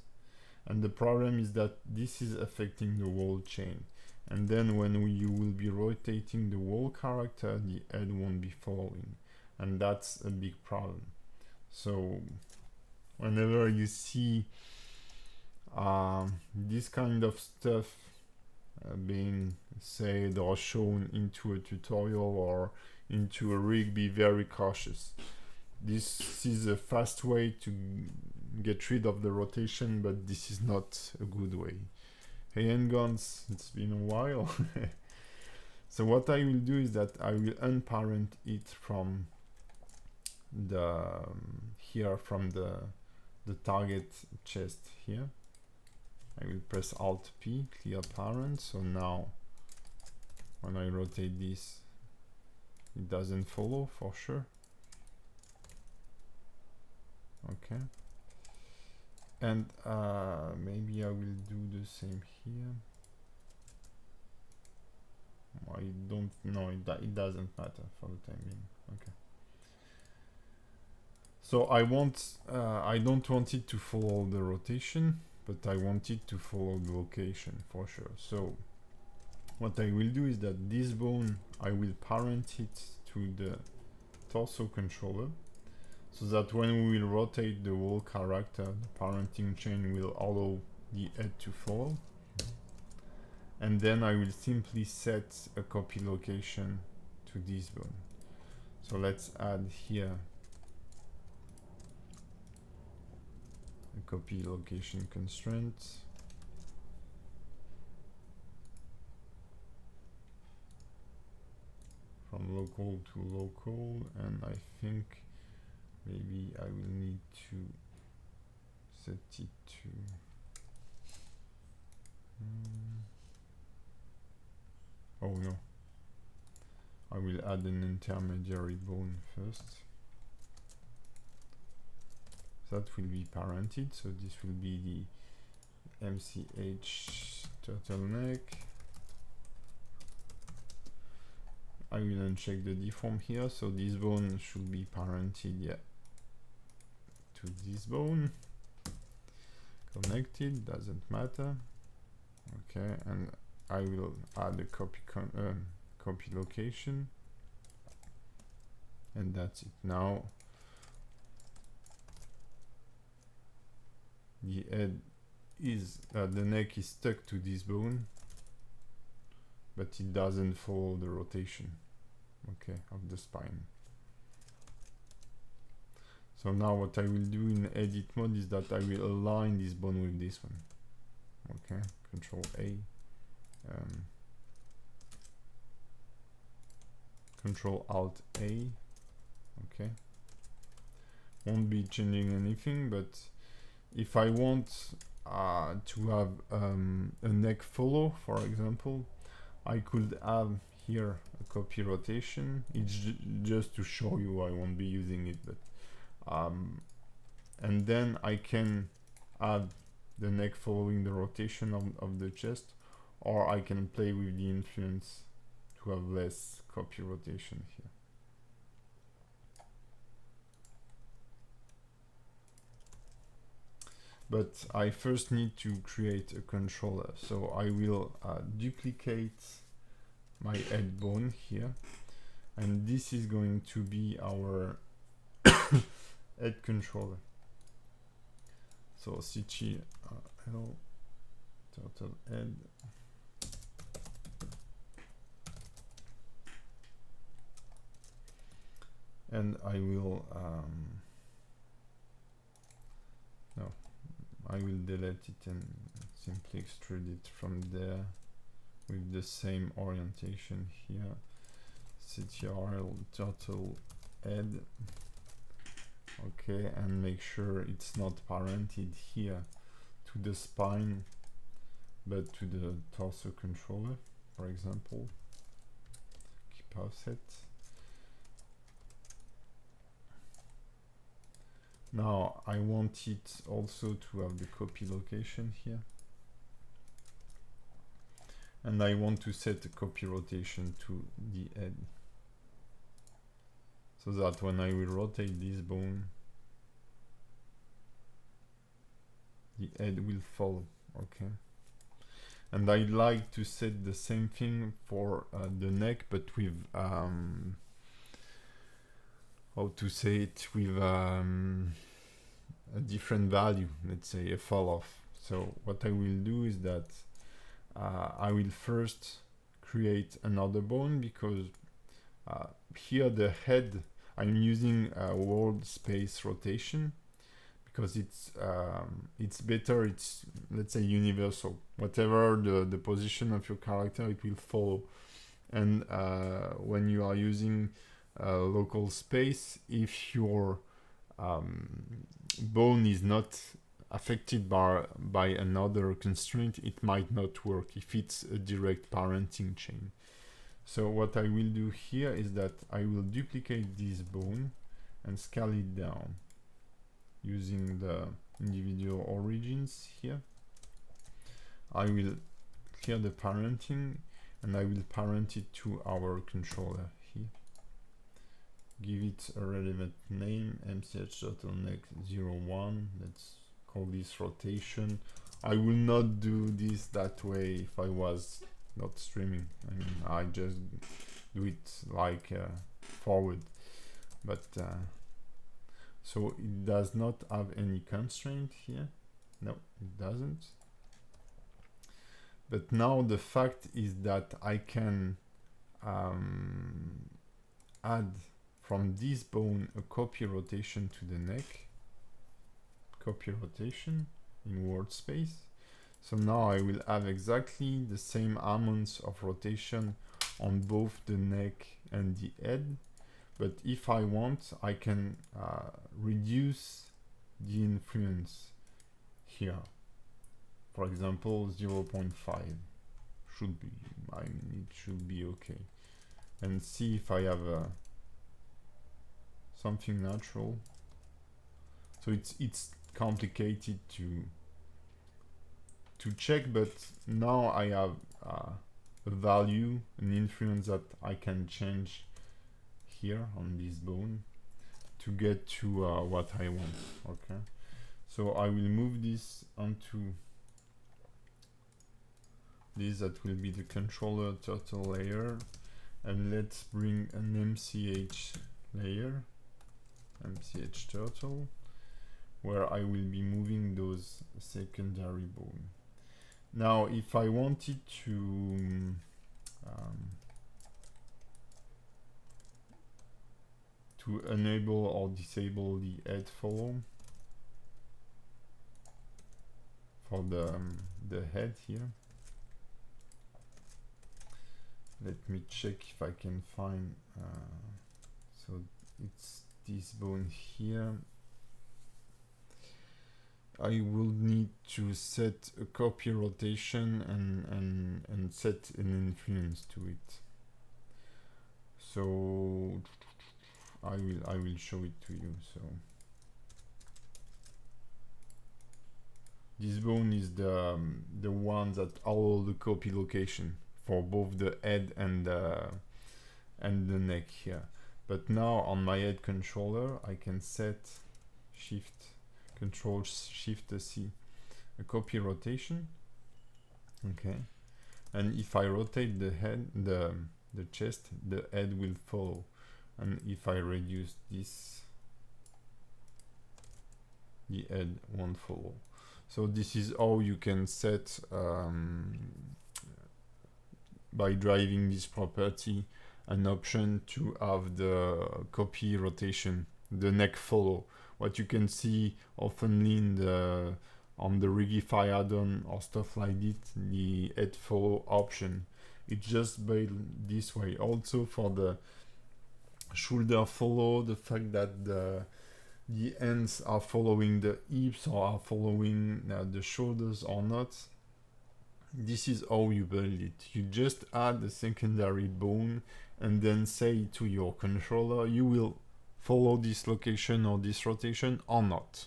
And the problem is that this is affecting the whole chain. And then when you will be rotating the whole character, the head won't be following. And that's a big problem. So whenever you see this kind of stuff being said or shown into a tutorial or into a rig, be very cautious. This is a fast way to get rid of the rotation, but this is not a good way. Hey handguns, it's been a while. So what I will do is that I will unparent it from the here from the target chest here. I will press Alt P, clear parent. So now when I rotate this, it doesn't follow for sure. Okay. And maybe I will do the same here. I don't know, it doesn't matter for the time being. Okay. So I don't want it to follow the rotation, but I want it to follow the location for sure. So what I will do is that this bone, I will parent it to the torso controller, so that when we will rotate the whole character, the parenting chain will allow the head to follow. And then I will simply set a copy location to this bone. So let's add here a copy location constraint. From local to local, and I think maybe I will need to set it to oh no, I will add an intermediary bone first. That will be parented, so this will be the MCH turtleneck. I will uncheck the deform here, so this bone should be parented, yeah, to this bone. Connected, doesn't matter. Okay, and I will add a copy location, and that's it. Now the head is the neck is stuck to this bone, but it doesn't follow the rotation, okay, of the spine. So now what I will do in edit mode is that I will align this bone with this one. Okay, Ctrl A, Ctrl Alt A. Okay, won't be changing anything, but if I want to have a neck follow, for example, I could have here a copy rotation. It's just to show you, I won't be using it, but and then I can add the neck following the rotation of the chest, or I can play with the influence to have less copy rotation here. But I first need to create a controller, so I will duplicate my head bone here, and this is going to be our head controller. So Ctrl turtle head, and I will I will delete it and simply extrude it from there with the same orientation here. Ctrl turtle head. Okay, and make sure it's not parented here to the spine, but to the torso controller, for example. Keep offset. Now I want it also to have the copy location here, and I want to set the copy rotation to the head, so that when I will rotate this bone, the head will follow. Okay, and I'd like to set the same thing for the neck, but with how to say it, with a different value, let's say a fall off. So what I will do is that I will first create another bone, because here the head, I'm using world space rotation because it's better, it's, let's say, universal. Whatever the position of your character, it will follow. And when you are using local space, if your bone is not affected by another constraint, it might not work if it's a direct parenting chain. So what I will do here is that I will duplicate this bone and scale it down using the individual origins here. I will clear the parenting and I will parent it to our controller here. Give it a relevant name, MCH Turtleneck 01. Let's call this rotation. I will not do this that way if I was not streaming. I mean, I just do it like forward. But so it does not have any constraint here. No, it doesn't. But now the fact is that I can add from this bone a copy rotation to the neck. Copy rotation in world space. So now I will have exactly the same amounts of rotation on both the neck and the head. But if I want, I can reduce the influence here. For example, 0.5 should be, I mean, it should be okay. And see if I have something natural. So it's complicated to check, but now I have a value, an influence that I can change here on this bone to get to what I want. Okay, so I will move this onto this, that will be the controller turtle layer, and let's bring an MCH layer, MCH turtle, where I will be moving those secondary bone. Now, if I wanted to enable or disable the head follow for the head here, let me check if I can find. So it's this bone here. I will need to set a copy rotation and set an influence to it. So I will show it to you. So this bone is the one that allow the copy location for both the head and the neck here. But now on my head controller, I can set Control Shift C, a copy rotation. Okay, and if I rotate the head, the chest, the head will follow. And if I reduce this, the head won't follow. So this is how you can set by driving this property an option to have the copy rotation, the neck follow. What you can see often in on the Rigify add-on or stuff like this, the head follow option. It's just built this way. Also for the shoulder follow, the fact that the ends are following the hips or are following the shoulders or not. This is how you build it. You just add a secondary bone and then say to your controller, you will follow this location or this rotation or not.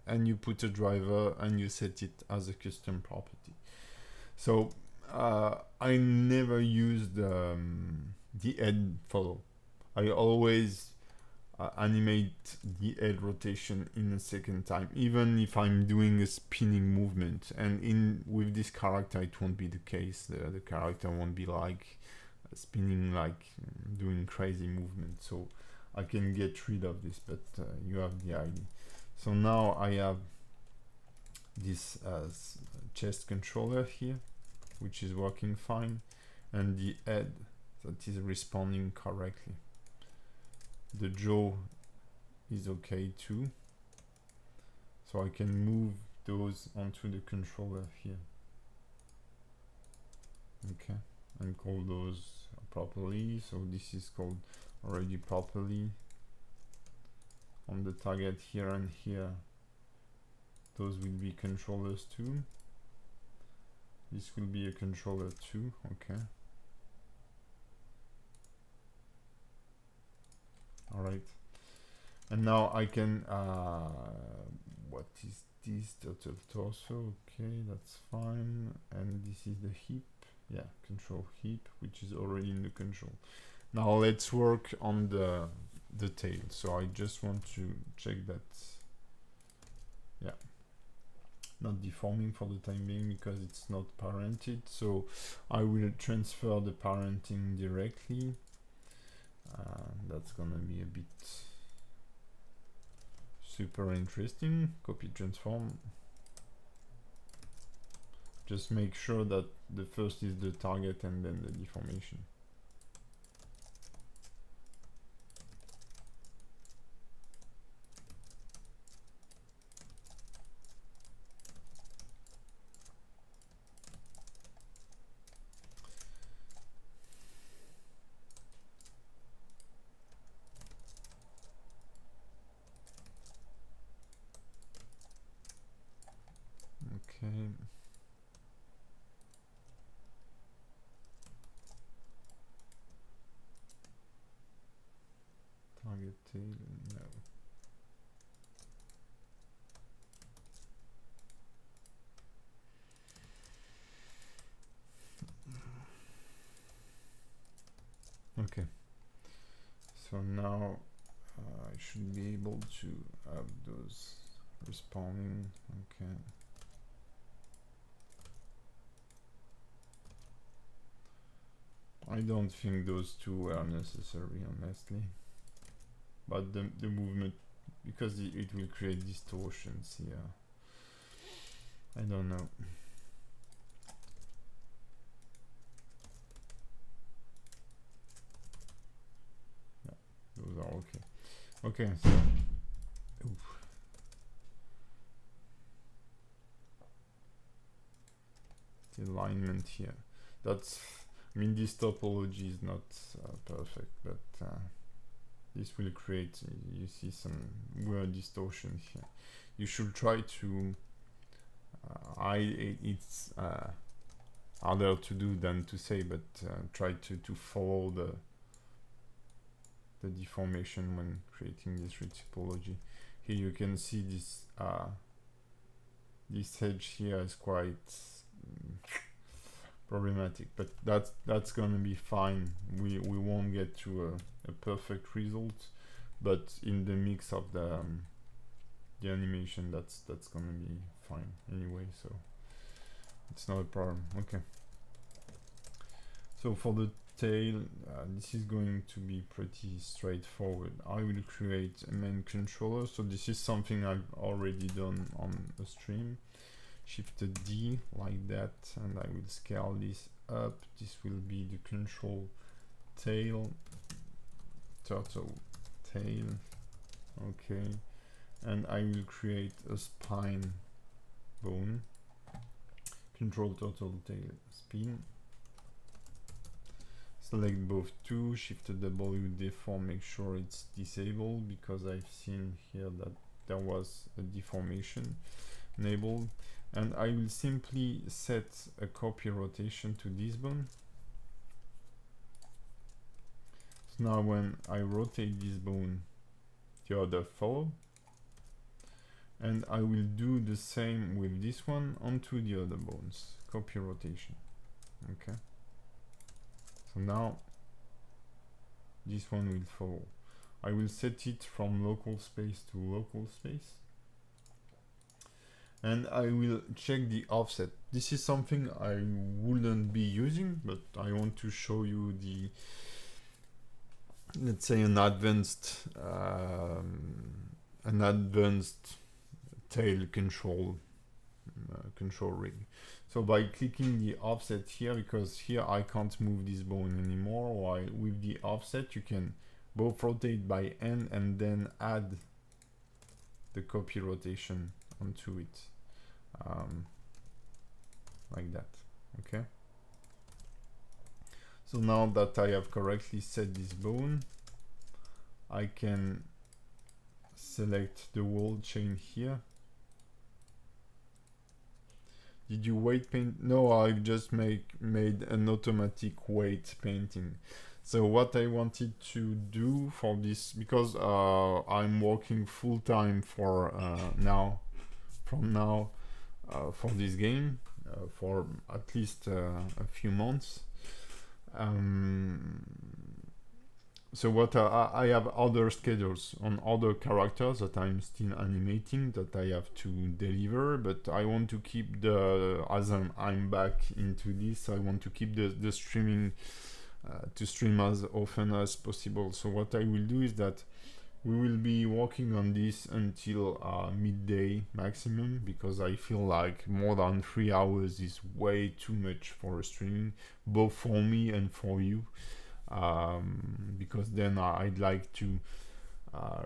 And you put a driver and you set it as a custom property. So I never use the head follow. I always animate the head rotation in a second time, even if I'm doing a spinning movement. And with this character, it won't be the case. The character won't be like spinning, like doing crazy movement. So I can get rid of this, but you have the idea. So now I have this chest controller here, which is working fine, and the head that is responding correctly. The jaw is okay too, so I can move those onto the controller here. Okay, and call those properly. So this is called already properly. On the target here and here, those will be controllers too. This will be a controller too. Okay. All right. And now I can, what is this? Total torso. Okay, that's fine. And this is the hip. Yeah, control hip, which is already in the control. Now let's work on the tail. So I just want to check that, yeah, not deforming for the time being because it's not parented. So I will transfer the parenting directly. That's gonna be a bit super interesting. Copy transform. Just make sure that the first is the target and then the deformation. Okay. Target tail, no. Okay. So now I should be able to have those responding. Okay. I don't think those two are necessary, honestly. But the movement, because it will create distortions here. I don't know. Yeah, those are okay. Okay, so the alignment here. That's, I mean, this topology is not perfect, but this will create, you see some weird distortion here. You should try to, it's harder to do than to say, but try to follow the deformation when creating this topology. Here you can see this this edge here is quite problematic, but that's gonna be fine. We won't get to a perfect result, but in the mix of the animation, that's gonna be fine anyway, so it's not a problem. Okay, so for the tail, this is going to be pretty straightforward. I will create a main controller. So this is something I've already done on a stream. Shift D like that, and I will scale this up. This will be the control tail, turtle tail. Okay, and I will create a spine bone. Control turtle tail spin. Select both two, shift W, deform, make sure it's disabled because I've seen here that there was a deformation enabled. And I will simply set a copy rotation to this bone. So now when I rotate this bone, the other follow. And I will do the same with this one onto the other bones, copy rotation. Okay. So now this one will follow. I will set it from local space to local space. And I will check the offset. This is something I wouldn't be using, but I want to show you the, let's say, an advanced tail control control rig. So by clicking the offset here, because here I can't move this bone anymore, while with the offset you can both rotate by hand and then add the copy rotation onto it, like that. Okay, so now that I have correctly set this bone, I can select the wall chain here. Did you weight paint? No, I've just made an automatic weight painting. So what I wanted to do for this, because I'm working full time for from now for this game for at least a few months. So what I have other schedules on other characters that I'm still animating that I have to deliver, but I want to keep as I'm back into this, I want to keep the streaming to stream as often as possible. So what I will do is that we will be working on this until midday maximum, because I feel like more than 3 hours is way too much for streaming, both for me and for you. Because then I'd like to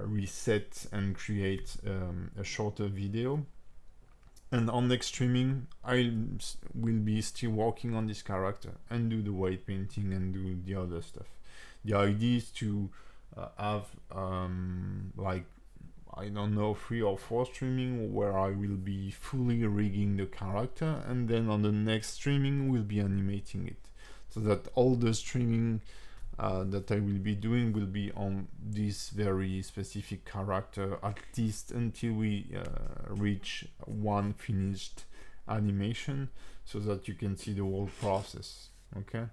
reset and create a shorter video. And on next streaming, I will be still working on this character and do the weight painting and do the other stuff. The idea is to have like, I don't know, 3 or 4 streaming where I will be fully rigging the character, and then on the next streaming we'll be animating it, so that all the streaming that I will be doing will be on this very specific character, at least until we reach one finished animation, so that you can see the whole process. Okay,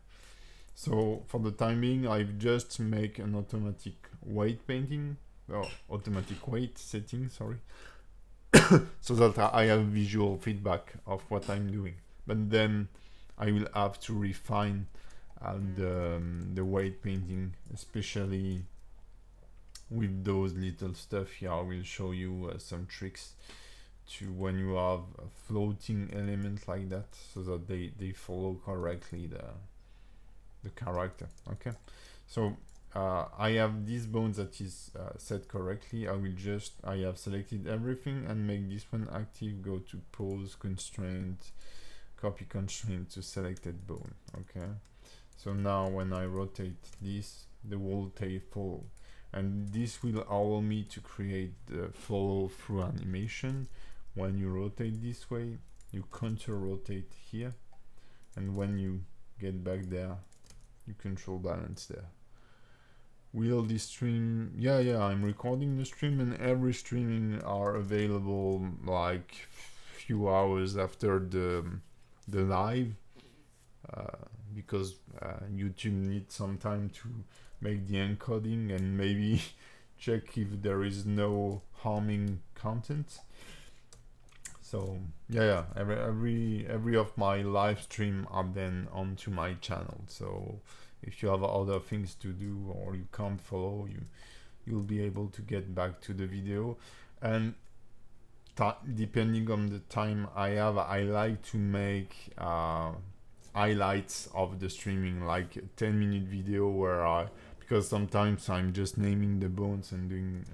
so for the time being, I've just make an automatic weight painting, or automatic weight setting, sorry, so that I have visual feedback of what I'm doing. But then I will have to refine the weight painting, especially with those little stuff here. I will show you some tricks to when you have a floating element like that, so that they follow correctly the character. Okay, so I have this bone that is set correctly. I have selected everything and make this one active. Go to pose, constraint, copy constraint to selected bone. Okay, so now when I rotate this, the whole tail follow, and this will allow me to create the follow through animation. When you rotate this way, you counter rotate here, and when you get back there, you control balance there. Will this stream? Yeah, I'm recording the stream, and every streaming are available like few hours after the live, because YouTube needs some time to make the encoding and maybe check if there is no harming content. So yeah, every of my live stream are then onto my channel. So if you have other things to do or you can't follow, you'll be able to get back to the video. And depending on the time I have, I like to make highlights of the streaming, like a 10-minute video where because sometimes I'm just naming the bones and doing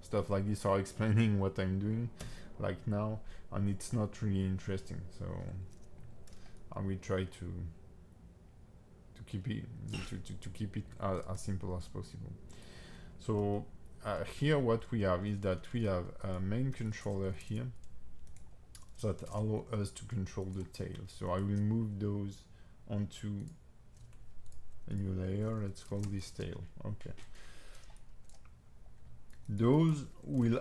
stuff like this, or explaining what I'm doing, like now, and it's not really interesting. So I will try to keep it to keep it as simple as possible. So here what we have is that we have a main controller here that allow us to control the tail. So I will move those onto a new layer. Let's call this tail. Okay. Those will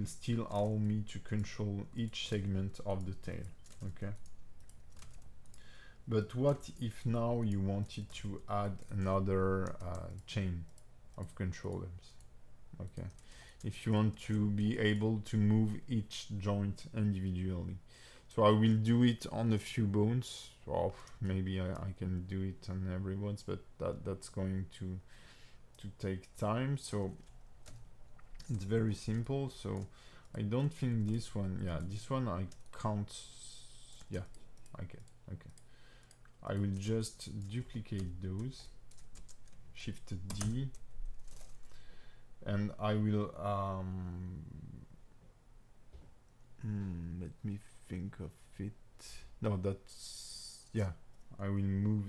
still allow me to control each segment of the tail. Okay. But what if now you wanted to add another chain of controllers? Okay. If you want to be able to move each joint individually. So I will do it on a few bones, or maybe I can do it on every bones, but that's going to take time. So it's very simple. So I don't think this one, yeah, this one I can't, yeah, okay, okay. I will just duplicate those, Shift D, and I will, let me think of it. No, that's, yeah, I will move,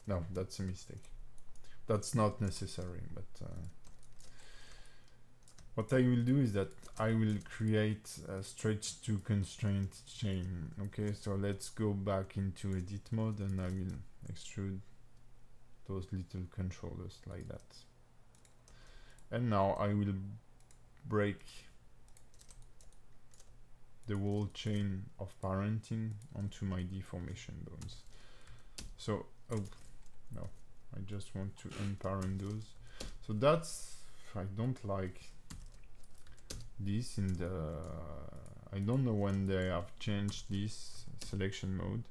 no, that's a mistake. That's not necessary, but what I will do is that I will create a stretch to constraint chain. Okay, so let's go back into edit mode and I will extrude those little controllers like that. And now I will break the whole chain of parenting onto my deformation bones. So, oh, no, I just want to unparent those. So that's, I don't like this in the, I don't know when they have changed this selection mode,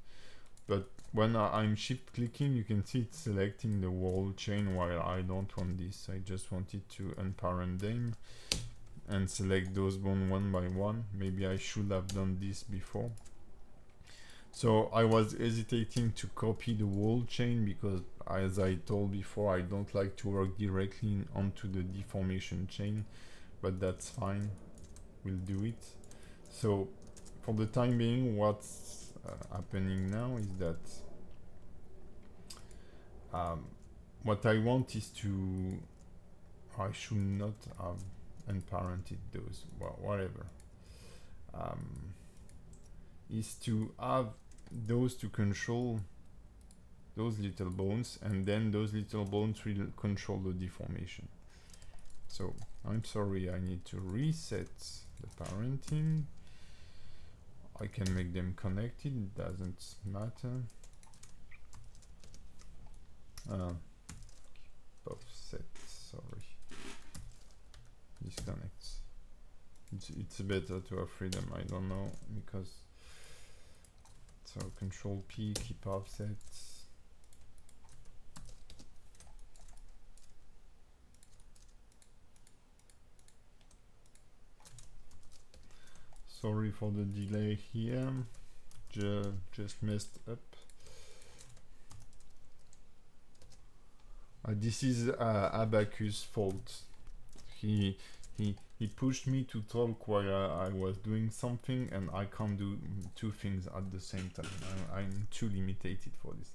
but when I'm shift clicking you can see it's selecting the whole chain while I don't want this. I just wanted to unparent them and select those bones one by one. Maybe I should have done this before. So I was hesitating to copy the whole chain because, as I told before, I don't like to work directly onto the deformation chain, but that's fine, we'll do it. So for the time being, what's happening now is that what I want is to, I should not have unparented those, well, whatever, is to have those to control those little bones, and then those little bones will control the deformation. So I'm sorry, I need to reset the parenting. I can make them connected, it doesn't matter. Offset, sorry. Disconnects. It's better to have freedom, I don't know, because, so Control P, keep offsets. Sorry for the delay here, just messed up. This is Abacus' fault. He pushed me to talk while I was doing something, and I can't do two things at the same time. I'm too limited for this.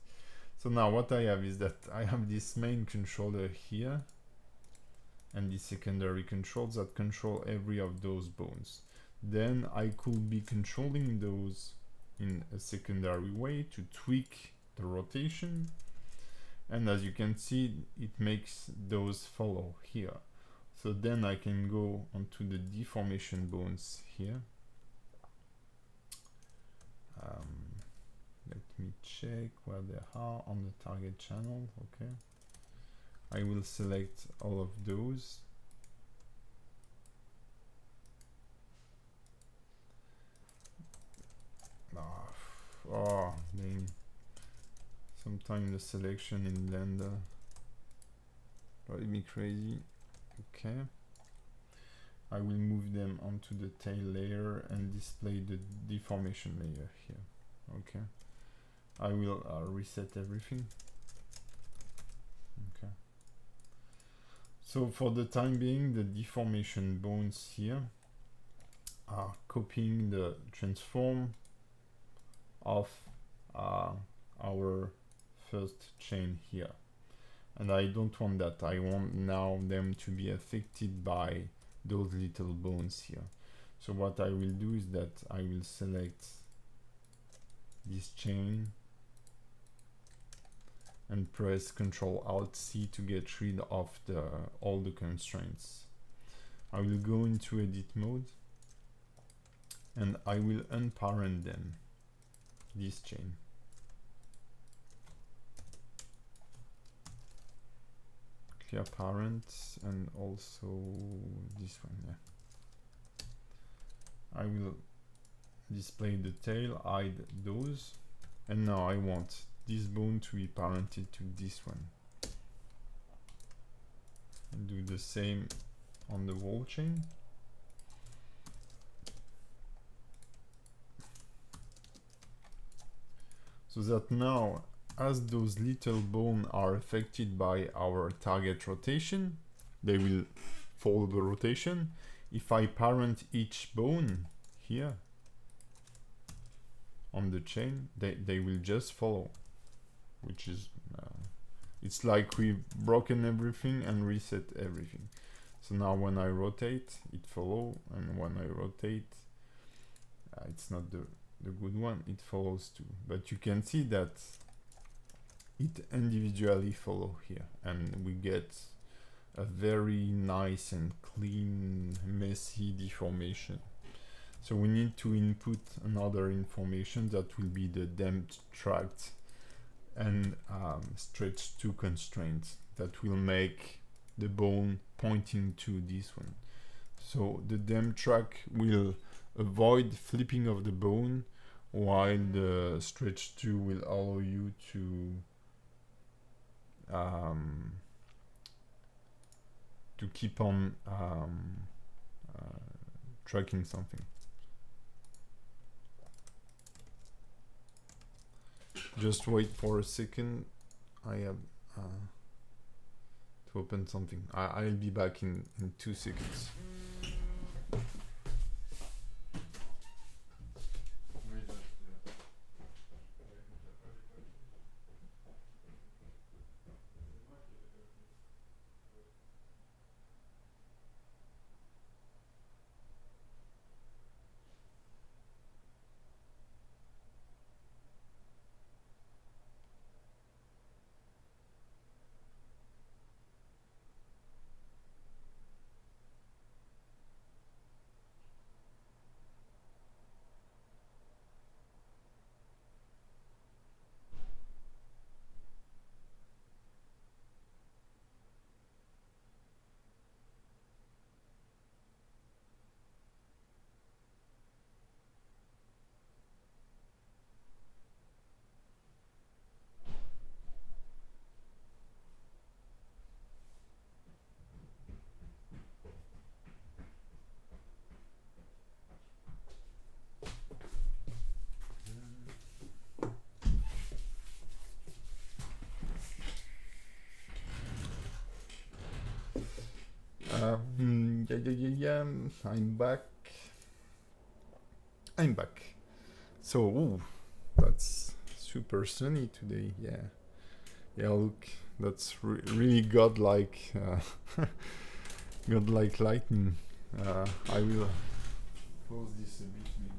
So now what I have is that I have this main controller here, and the secondary controls that control every of those bones. Then I could be controlling those in a secondary way to tweak the rotation, and as you can see, it makes those follow here. So then I can go onto the deformation bones here. Let me check where they are on the target channel. Okay, I will select all of those. Oh, dang. Sometimes the selection in Blender drives me crazy. Okay, I will move them onto the tail layer and display the deformation layer here. Okay, I will reset everything. Okay, so for the time being, the deformation bones here are copying the transform of our first chain here, and I don't want that. I want now them to be affected by those little bones here. So what I will do is that I will select this chain and press Ctrl Alt C to get rid of all the constraints. I will go into edit mode and I will unparent them, this chain. Clear parent, and also this one. Yeah, I will display the tail, hide those, and now I want this bone to be parented to this one. And do the same on the wall chain. so that now, as those little bones are affected by our target rotation, they will follow the rotation. If I parent each bone here on the chain, they will just follow, which is it's like we've broken everything and reset everything. So now when I rotate, it follows, and when I rotate, it's not the good one, it follows too. But you can see that it individually follows here, and we get a very nice and clean, messy deformation. So we need to input another information that will be the depth tract and stretch to constraints that will make the bone pointing to this one. So the depth tract will avoid flipping of the bone, while the stretch 2 will allow you to keep on tracking something. Just wait for a second. I have to open something. I'll be back in 2 seconds. Yeah, I'm back. So, ooh, that's super sunny today. Yeah, look, that's really godlike, godlike lightning. I will close this a bit, maybe.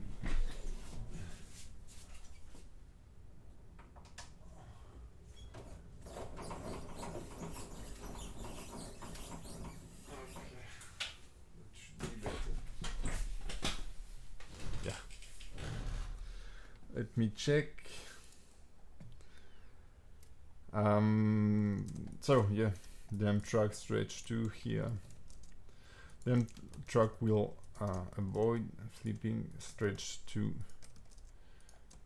Let me check. So yeah, depth tract stretch 2 here. Depth tract will avoid flipping. Stretch 2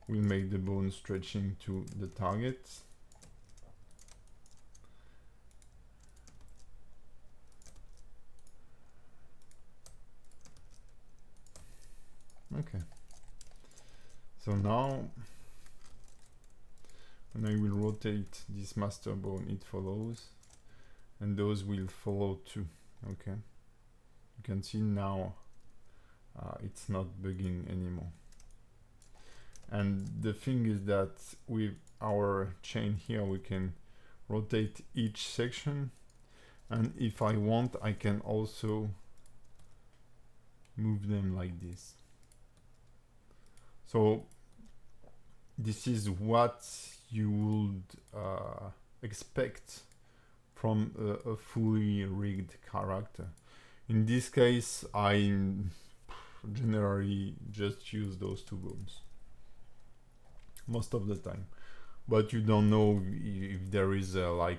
will make the bone stretching to the target. Okay. So now, when I will rotate this master bone, it follows, and those will follow too. Okay. You can see now it's not bugging anymore. And the thing is that with our chain here, we can rotate each section, and if I want, I can also move them like this. So this is what you would expect from a fully rigged character. In this case, I generally just use those 2 bones most of the time, but you don't know if there is a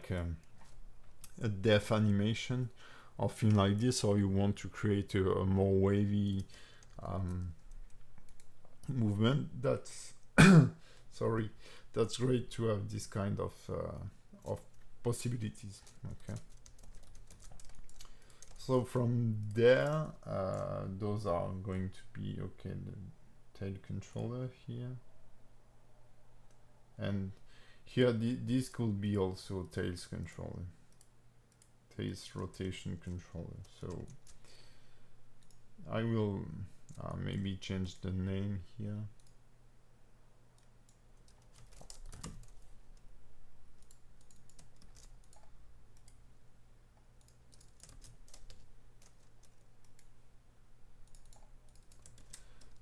depth animation or thing like this, or you want to create a more wavy movement. That's sorry, that's great to have this kind of possibilities. Okay, so from there, those are going to be okay. The tail controller here. And here this could be also tails controller, tails rotation controller. So I will maybe change the name here.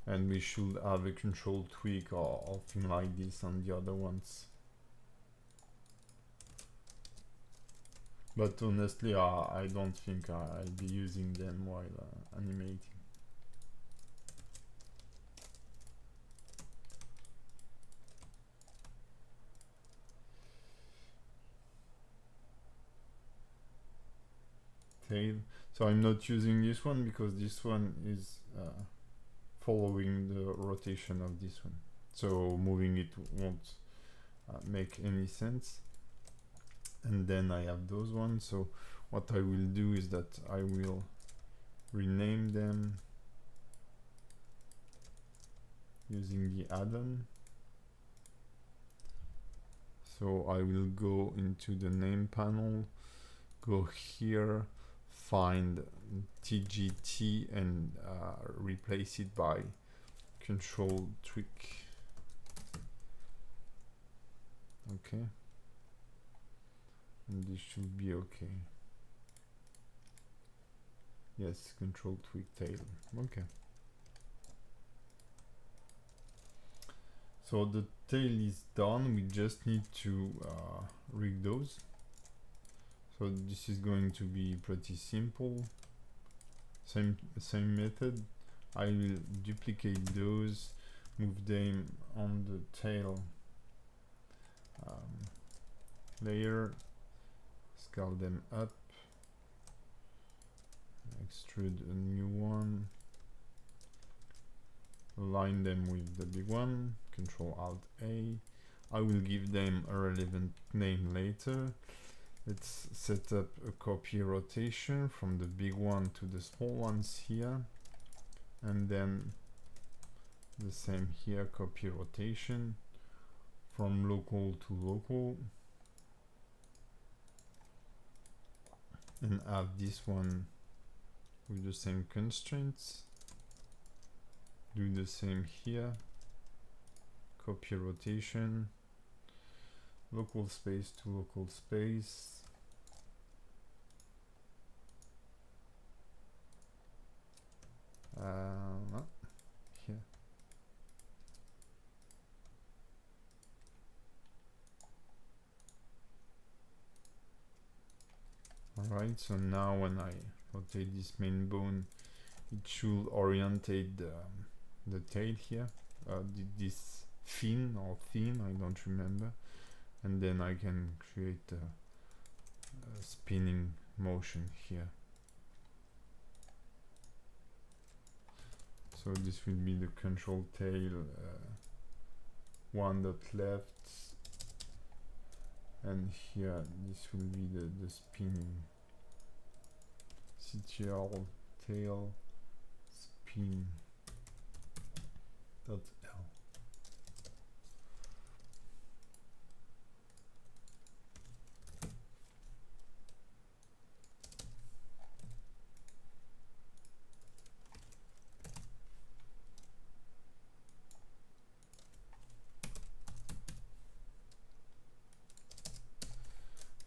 And we should have a control tweak or thing like this on the other ones. But honestly, I don't think I'll be using them while animating. Tail. So I'm not using this one because this one is following the rotation of this one. So moving it won't make any sense. And then I have those ones. So what I will do is that I will rename them using the add-on. So I will go into the name panel, go here, find TGT and replace it by control tweak. Okay. And this should be okay. Yes, control tweak tail. Okay. So the tail is done. We just need to rig those. So this is going to be pretty simple. Same method. I will duplicate those, move them on the tail layer, scale them up, extrude a new one, align them with the big one, Ctrl Alt A. I will give them a relevant name later. Let's set up a copy rotation from the big one to the small ones here, and then the same here, copy rotation from local to local, and add this one with the same constraints. Do the same here, copy rotation, local space to local space. Here. Alright, so now when I rotate this main bone, it should orientate the tail here, this fin or theme, I don't remember, and then I can create a spinning motion here. So this will be the control tail, one dot left, and here this will be the spinning. Ctrl tail spin dot L.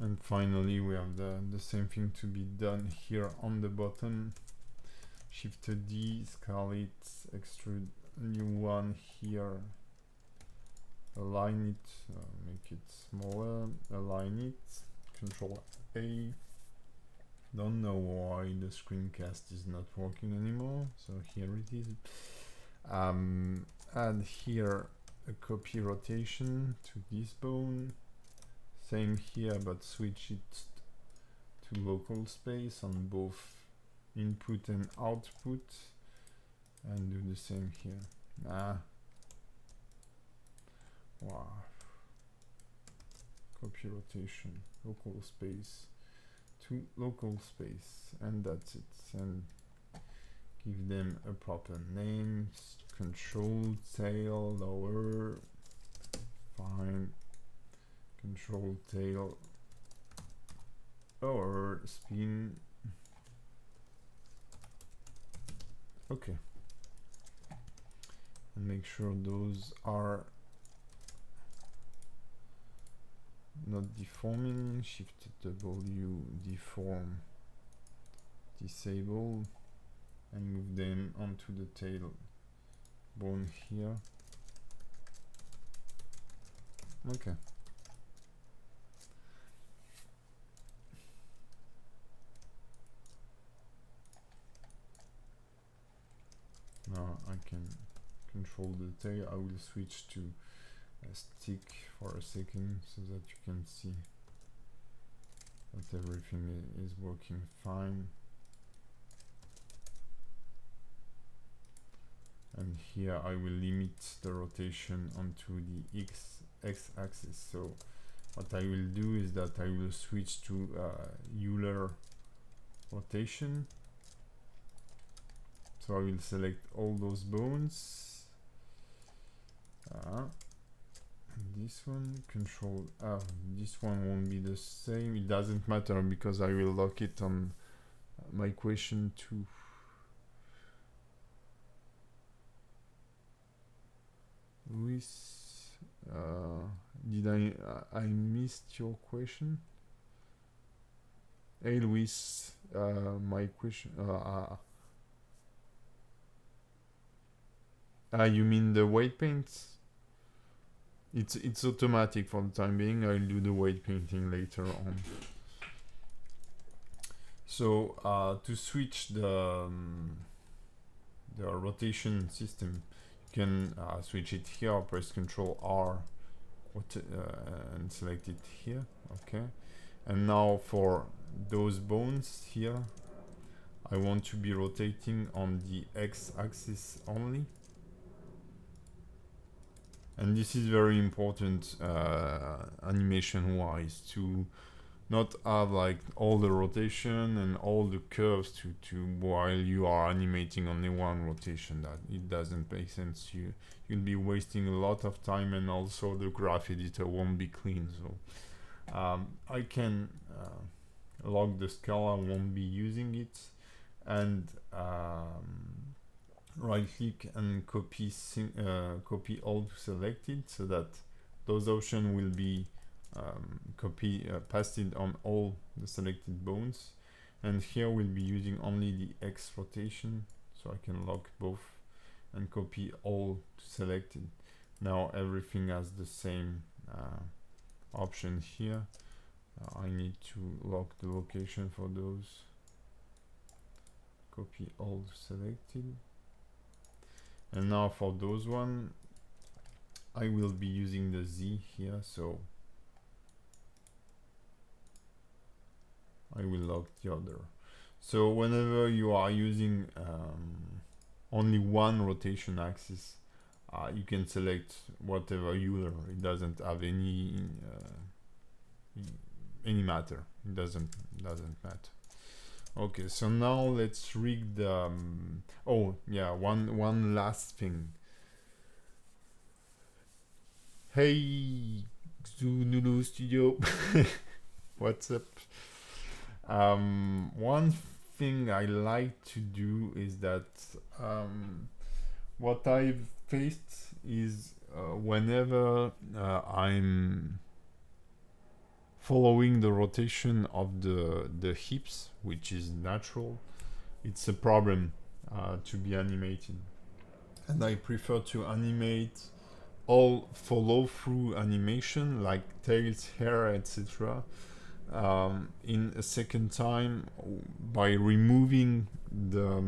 And finally we have the same thing to be done here on the bottom. Shift D, scale it, extrude a new one here, align it, make it smaller, align it, Control A. Don't know why the screencast is not working anymore, so here it is. Add here a copy rotation to this bone. Same here, but switch it to local space on both input and output, and do the same here. Wow. Copy rotation, local space to local space, and that's it. And give them a proper name, control tail lower, Fine. Control tail or spin. Okay. And make sure those are not deforming. Shift W, deform, disable, and move them onto the tail bone here. Okay. Now I can control the tail. I will switch to a stick for a second so that you can see that everything is working fine. And here I will limit the rotation onto the x-axis. So what I will do is that I will switch to Euler rotation. So I will select all those bones. This one, Control F. This one won't be the same. It doesn't matter because I will lock it on my equation 2. Luis, did I missed your question? Hey Luis, my question. You mean the weight paints? It's automatic for the time being. I'll do the weight painting later on. So to switch the rotation system, you can switch it here. Press Ctrl R and select it here. Okay. And now for those bones here, I want to be rotating on the x-axis only. And this is very important animation wise, to not have like all the rotation and all the curves to while you are animating only one rotation. That it doesn't make sense. You'll be wasting a lot of time, and also the graph editor won't be clean. So I can log the scale. I won't be using it, and right click and copy all selected, so that those options will be pasted on all the selected bones. And here we'll be using only the X rotation, so I can lock both and copy all selected. Now everything has the same option here. I need to lock the location for those. Copy all selected. And now for those one, I will be using the Z here, so I will lock the other. So whenever you are using only one rotation axis, you can select whatever Euler. It doesn't have any matter. It doesn't matter. Okay, so now let's rig the oh yeah, one last thing. Hey Zunulu Studio. What's up? One thing I like to do is that what I've faced is whenever I'm following the rotation of the hips, which is natural, it's a problem to be animated. And I prefer to animate all follow-through animation, like tails, hair, etc. In a second time by removing the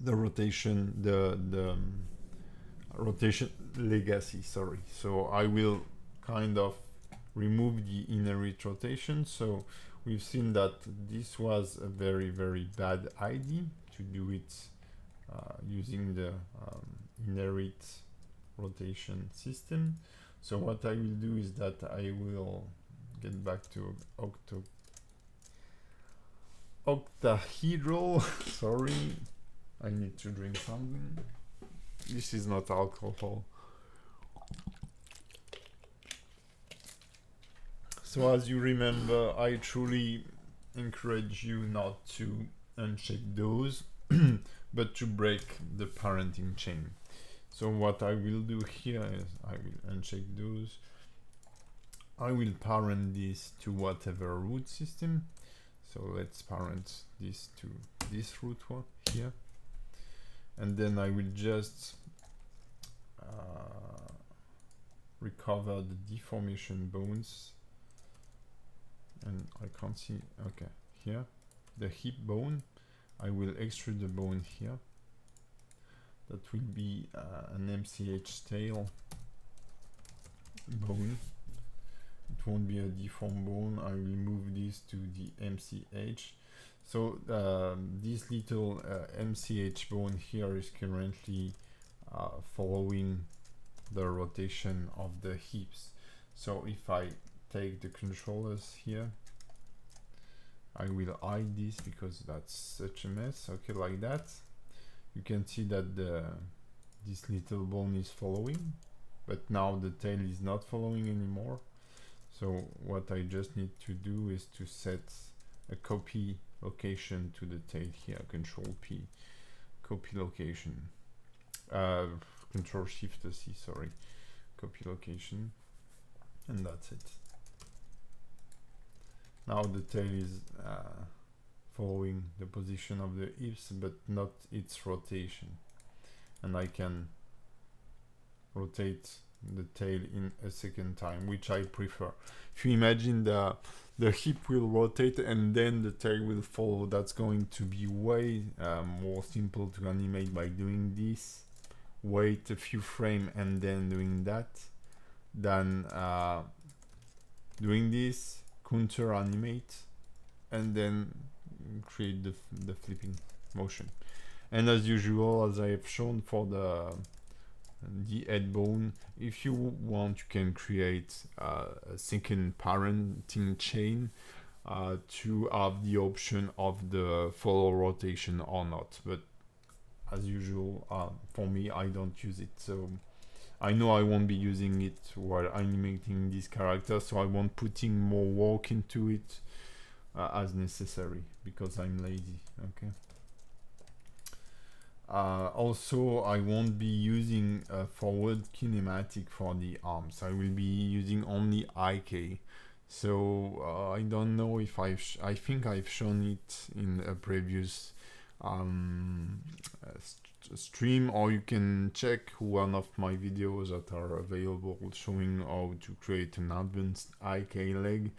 rotation, the rotation legacy, sorry. So I will kind of remove the inherit rotation. So we've seen that this was a very, very bad idea to do it using the inherit rotation system. So what I will do is that I will get back to octahedral. Sorry, I need to drink something. This is not alcohol. So as you remember, I truly encourage you not to uncheck those, but to break the parenting chain. So what I will do here is I will uncheck those. I will parent this to whatever root system. So let's parent this to this root one here. And then I will just recover the deformation bones. And I can't see, okay, here. The hip bone, I will extrude the bone here. That will be an MCH tail bone. It won't be a deform bone. I will move this to the MCH. So this little MCH bone here is currently following the rotation of the hips. So if I take the controllers here, I will hide this because that's such a mess. Okay, like that. You can see that this little bone is following, but now the tail is not following anymore. So what I just need to do is to set a copy location to the tail here. Control P, copy location. Control Shift C, sorry. Copy location, and that's it. Now the tail is following the position of the Eaves, but not its rotation. And I can rotate the tail in a second time, which I prefer. If you imagine the hip will rotate and then the tail will follow, that's going to be way more simple to animate by doing this. Wait a few frames and then doing that, than doing this, counter animate, and then create the flipping motion. And as usual, as I have shown for the head bone, if you want, you can create a second parenting chain to have the option of the follow rotation or not. But as usual, for me, I don't use it. So I know I won't be using it while animating this character, so I won't putting more work into it as necessary because I'm lazy. Okay. Also, I won't be using forward kinematic for the arms. I will be using only IK. So I don't know if I think I've shown it in a previous stream, or you can check one of my videos that are available showing how to create an advanced IK leg,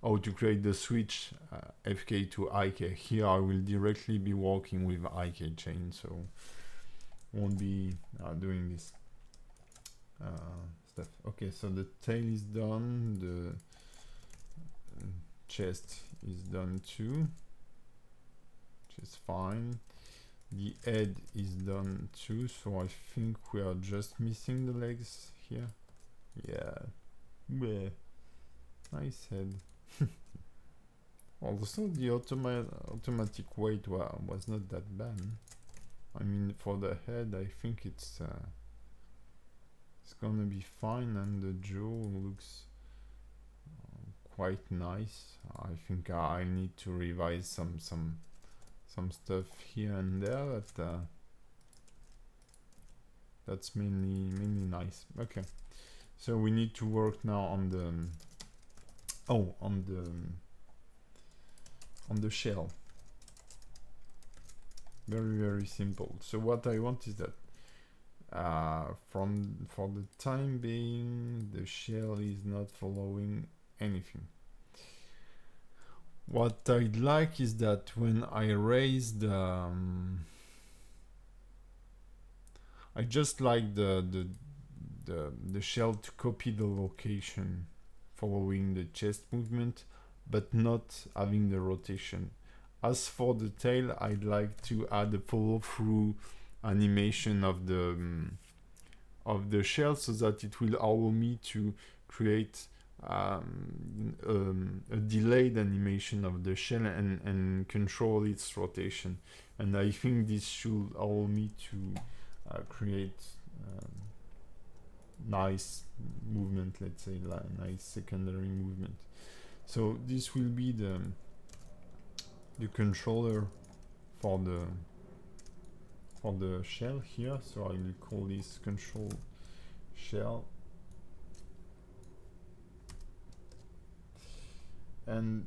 how to create the switch FK to IK. Here I will directly be working with IK chain, so won't be doing this stuff. Okay, so the tail is done, the chest is done too, which is fine. The head is done too, so I think we are just missing the legs here. Yeah, bleh. Nice head. Also, the automatic weight was not that bad. I mean, for the head, I think it's gonna be fine, and the jaw looks quite nice. I think I need to revise some stuff here and there, but that's mainly nice. Okay, so we need to work now on the on the shell. Very simple. So what I want is that for the time being, the shell is not following anything. What I'd like is that when I raise the I just like the shell to copy the location following the chest movement, but not having the rotation. As for the tail, I'd like to add a follow-through animation of the shell, so that it will allow me to create a delayed animation of the shell and control its rotation. And I think this should allow me to create nice movement, let's say, nice secondary movement. So this will be the controller for the shell here. So I will call this control shell, and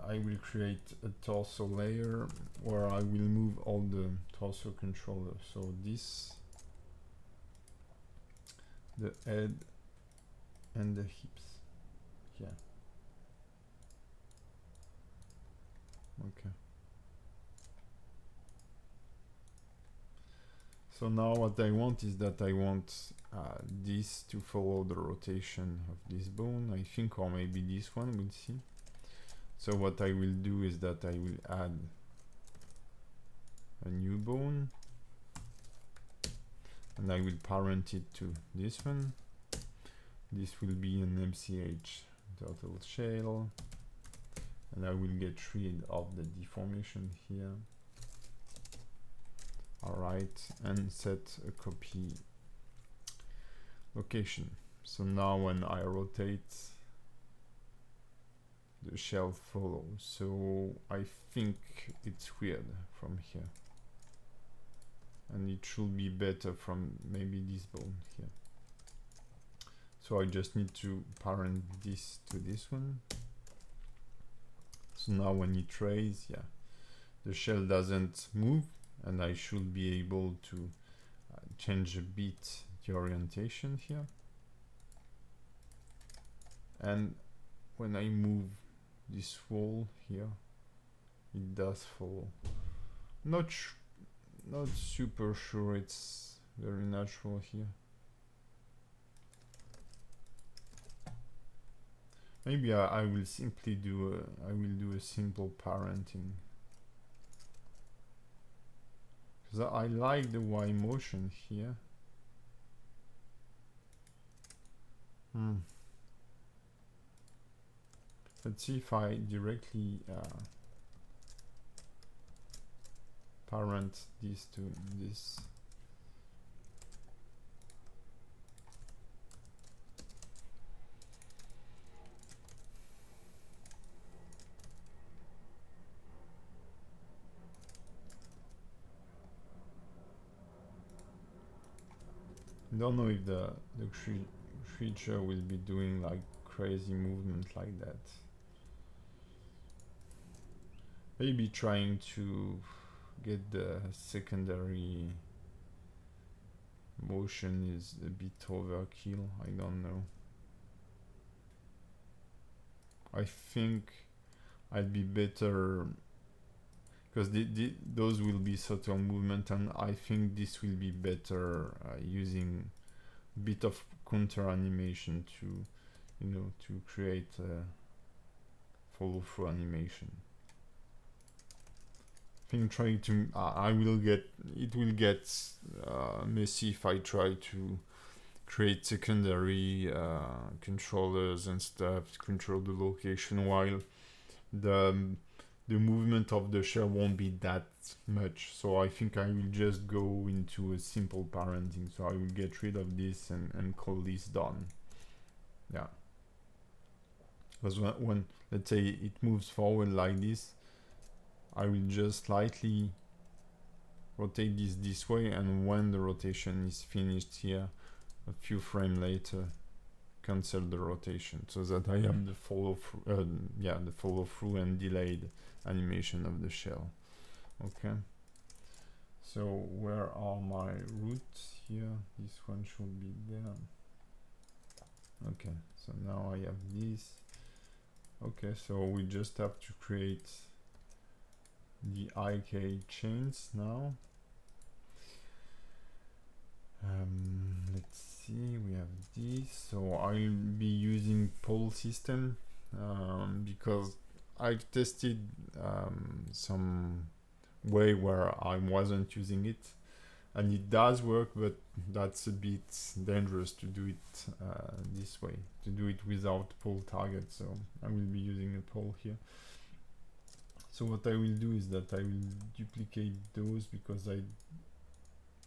I will create a torso layer where I will move all the torso controllers. So this, the head, and the hips. Yeah. Okay. So now what I want is that I want this to follow the rotation of this bone, I think, or maybe this one, we'll see. So what I will do is that I will add a new bone, and I will parent it to this one. This will be an MCH turtle shell, and I will get rid of the deformation here. Alright, and set a copy location. So now when I rotate, the shell follows. So I think it's weird from here, and it should be better from maybe this bone here. So I just need to parent this to this one. So now when it traces, yeah, the shell doesn't move, and I should be able to change a bit the orientation here. And when I move this wall here, it does follow. Not super sure it's very natural here. Maybe I will simply do a simple parenting, because I like the Y motion here. Let's see if I directly parent this to this. I don't know if the creature will be doing like crazy movement like that. Maybe trying to get the secondary motion is a bit overkill. I don't know. I think I'd be better, because those will be subtle movement, and I think this will be better using a bit of counter animation to, you know, to create a follow through animation. I think trying to it will get messy if I try to create secondary controllers and stuff to control the location, while the movement of the shell won't be that much. So I think I will just go into a simple parenting. So I will get rid of this and call this done. Yeah. Because when let's say it moves forward like this, I will just slightly rotate this way, and when the rotation is finished here, a few frames later, cancel the rotation, so that I have the follow through, the follow through and delayed animation of the shell. Okay. So where are my roots here? This one should be there. Okay. So now I have this. Okay. So we just have to create the IK chains now. Let's see, we have this. So I'll be using pole system because I've tested some way where I wasn't using it, and it does work, but that's a bit dangerous to do it this way, to do it without pole target. So I will be using a pole here. So what I will do is that I will duplicate those, because they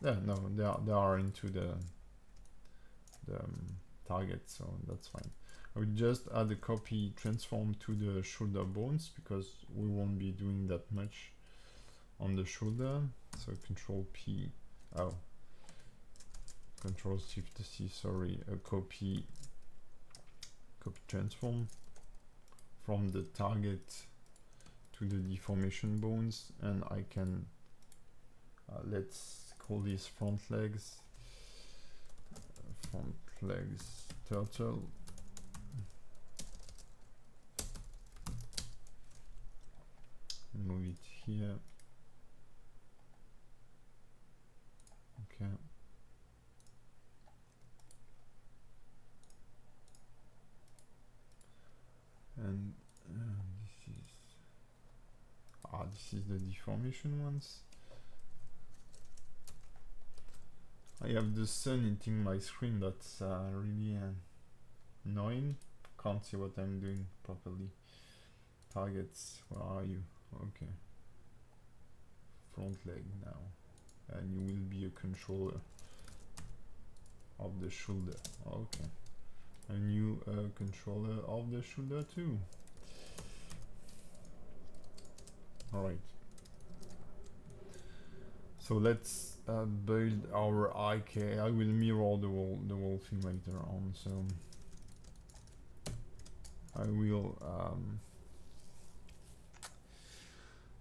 are into the target, so that's fine. I will just add a copy transform to the shoulder bones because we won't be doing that much on the shoulder. So Control P, Control Shift C, sorry, a copy transform from the target to the deformation bones, and I can let's call these front legs turtle. Move it here. Okay. And this is the deformation ones. I have the sun hitting my screen. That's really annoying. Can't see what I'm doing properly. Targets, where are you? Okay. Front leg now. And you will be a controller of the shoulder. Okay. A new controller of the shoulder too. Alright. So let's build our IK. I will mirror the whole thing later on. So I will.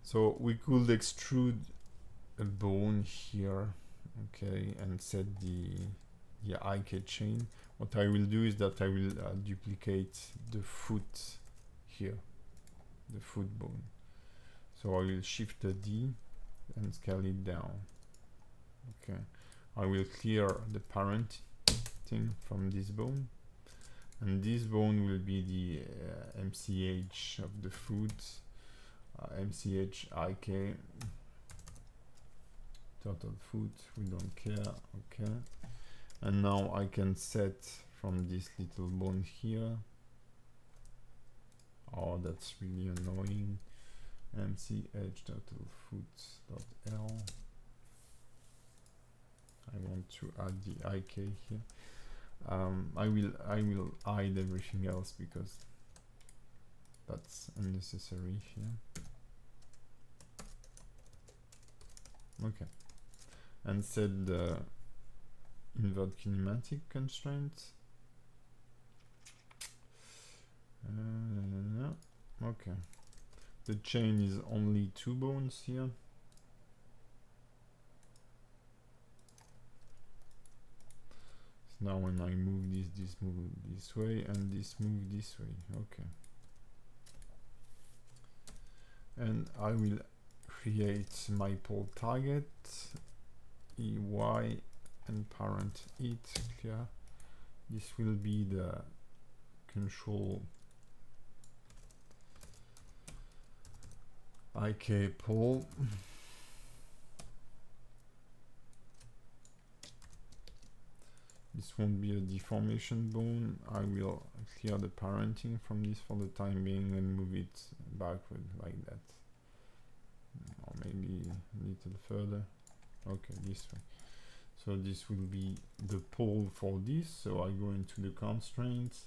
So we could extrude a bone here, okay, and set the IK chain. What I will do is that I will duplicate the foot here, the foot bone. So I will shift a D and scale it down. Okay, I will clear the parent thing from this bone, and this bone will be the MCH of the foot, MCH IK, total foot, we don't care. Okay, and now I can set from this little bone here. Oh, that's really annoying. MCH total foot dot L. I want to add the IK here. I will hide everything else because that's unnecessary here. Okay, and set the invert kinematic constraints. Okay, the chain is only 2 bones here. So now when I move this move this way and this move this way. Okay, and I will create my pole target EY and parent it clear. This will be the control IK pole. This won't be a deformation bone. I will clear the parenting from this for the time being and move it backward like that. Or maybe a little further. Okay, this way. So this will be the pole for this. So I go into the constraints.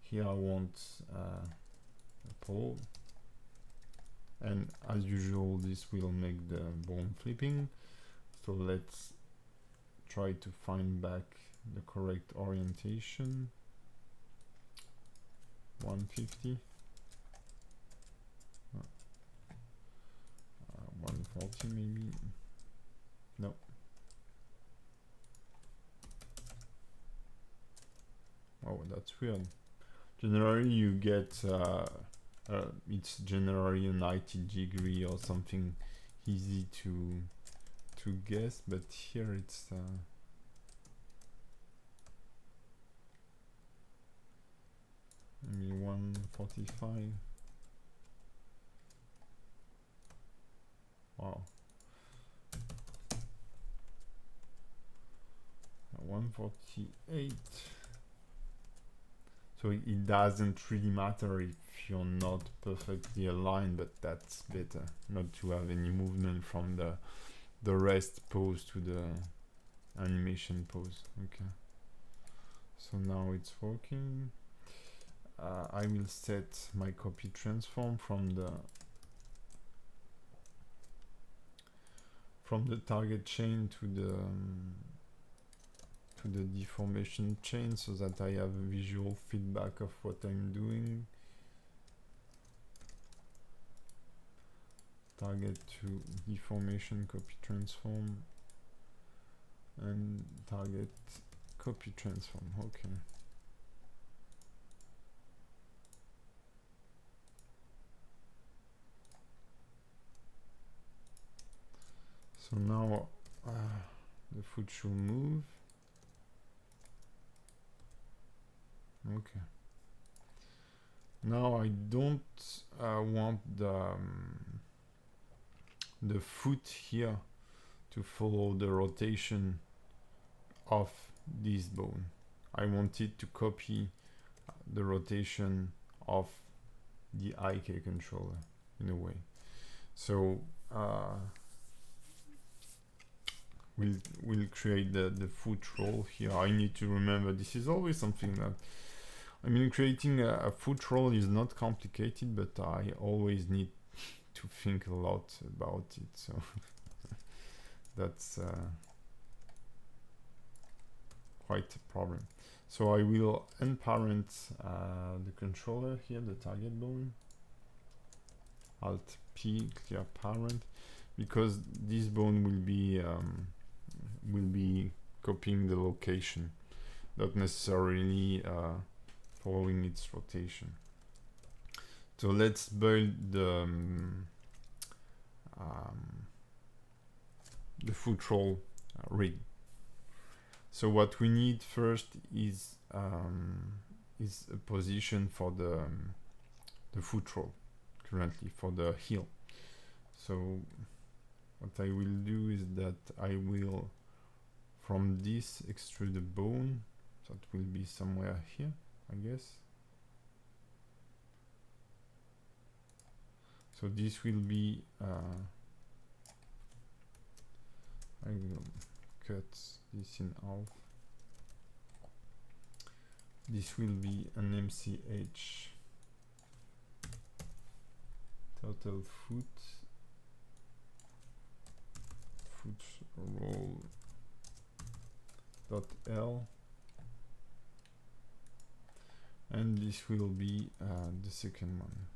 Here I want a pole. And as usual, this will make the bone flipping. So let's try to find back the correct orientation. 150. 140 maybe. No. Oh, that's weird. Generally you get it's generally a 90 degree or something easy to guess, but here it's maybe 145. Wow. 148. So it doesn't really matter if you're not perfectly aligned, but that's better not to have any movement from the rest pose to the animation pose. Okay, so now it's working. I will set my copy transform from the target chain to the deformation chain, so that I have a visual feedback of what I'm doing. Target to deformation copy transform, and target copy transform. Okay. So now the foot should move. Okay. Now I don't want the foot here to follow the rotation of this bone. I want it to copy the rotation of the IK controller in a way. So we'll create the foot roll here. I need to remember, this is always something that, I mean, creating a foot roll is not complicated, but I always need to think a lot about it, so that's quite a problem. So I will unparent the controller here, the target bone. Alt P, clear parent, because this bone will be copying the location, not necessarily following its rotation. So let's build the foot roll rig. So what we need first is a position for the foot roll currently for the heel. So what I will do is that I will, from this, extrude the bone. That will be somewhere here, I guess. So this will be I will cut this in half. This will be an MCH total foot roll dot L, and this will be the second one.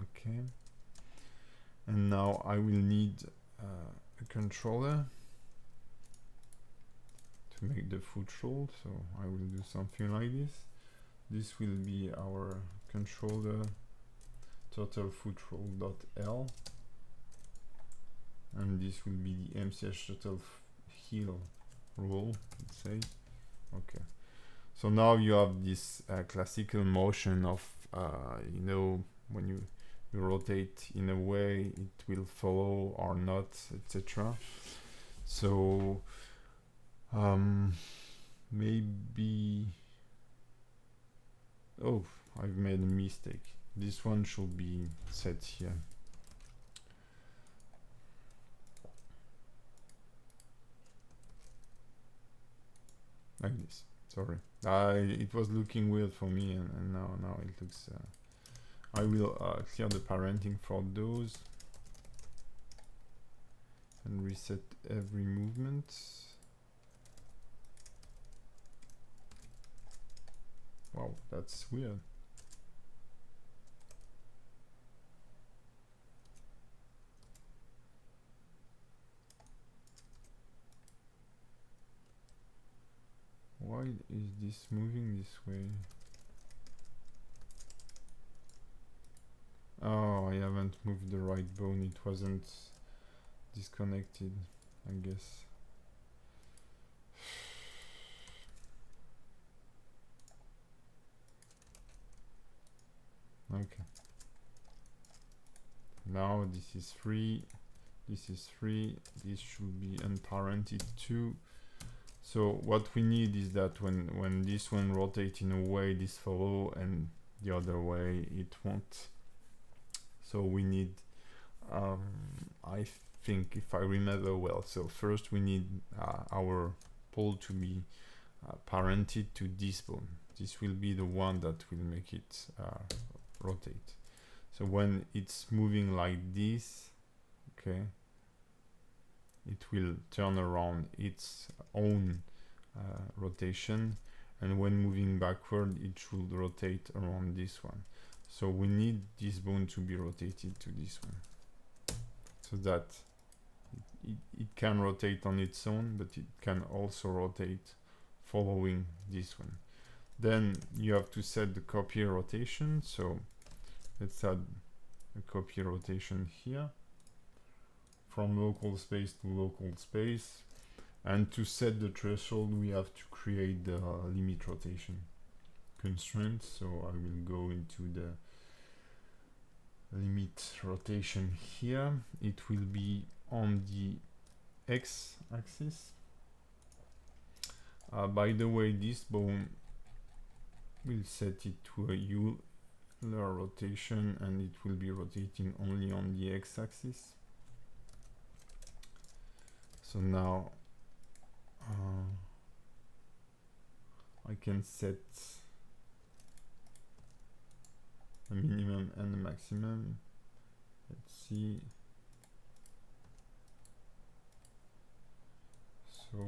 Okay, and now I will need a controller to make the foot roll, so I will do something like this. This will be our controller total foot roll dot L, and this will be the MCH total heel roll, let's say. Okay, so now you have this classical motion of you know, when you rotate in a way it will follow or not, etc. So maybe, oh, I've made a mistake. This one should be set here. Like this. Sorry. It was looking weird for me, and now it looks. I will clear the parenting for those and reset every movement. Wow, that's weird. Why is this moving this way? Oh, I haven't moved the right bone. It wasn't disconnected, I guess. Okay. Now this is free. This is free. This should be unparented too. So what we need is that when this one rotates in a way, this follow, and the other way it won't. So we need, I think, if I remember well, so first we need our pole to be parent it to this bone. This will be the one that will make it rotate. So when it's moving like this, okay, it will turn around its own rotation, and when moving backward it should rotate around this one. So we need this bone to be rotated to this one, so that it can rotate on its own, but it can also rotate following this one. Then you have to set the copy rotation, so let's add a copy rotation here from local space to local space. And to set the threshold, we have to create the limit rotation constraint. So I will go into the limit rotation here. It will be on the x-axis. By the way, this bone will set it to a Euler rotation, and it will be rotating only on the x-axis. So now I can set a minimum and a maximum. Let's see. So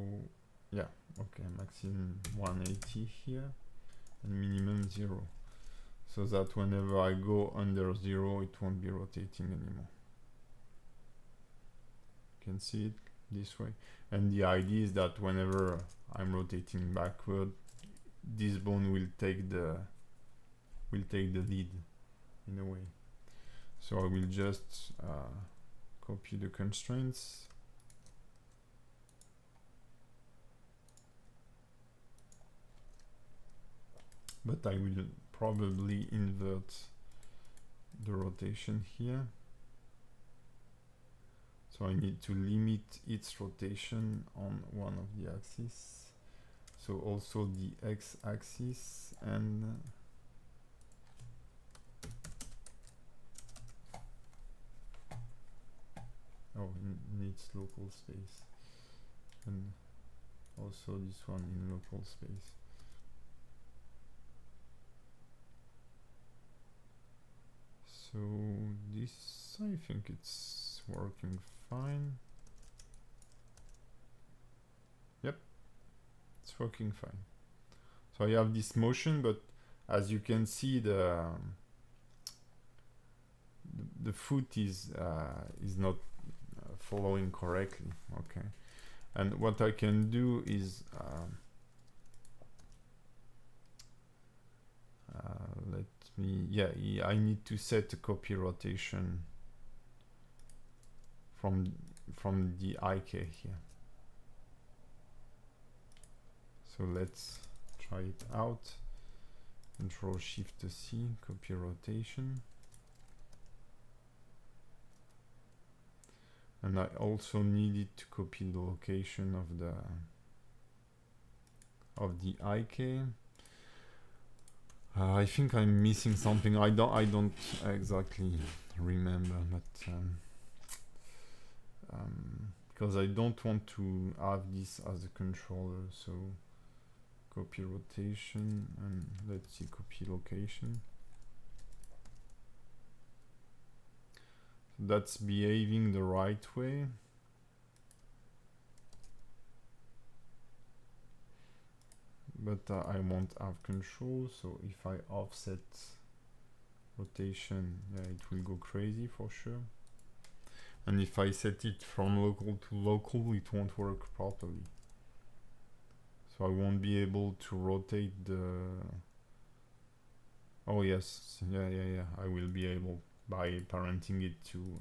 yeah, okay, maximum 180 here and minimum 0, so that whenever I go under 0 it won't be rotating anymore. You can see it this way, and the idea is that whenever I'm rotating backward, this bone will take the lead in a way. So I will just copy the constraints, but I will probably invert the rotation here. So I need to limit its rotation on one of the axes. So also the x-axis, and needs local space, and also this one in local space. So this, I think it's working fine. Yep, it's working fine. So I have this motion, but as you can see, the foot is not following correctly. Okay, and what I can do is let me, I need to set a copy rotation from the IK here. So let's try it out. Ctrl Shift C, copy rotation. And I also needed to copy the location of the IK. I think I'm missing something. I don't exactly remember, but because I don't want to have this as a controller. So copy rotation, and let's see, copy location. That's behaving the right way. But I won't have control, so if I offset rotation, yeah, it will go crazy for sure. And if I set it from local to local, it won't work properly. So I won't be able to rotate the... Oh yes, yeah, I will be able by parenting it to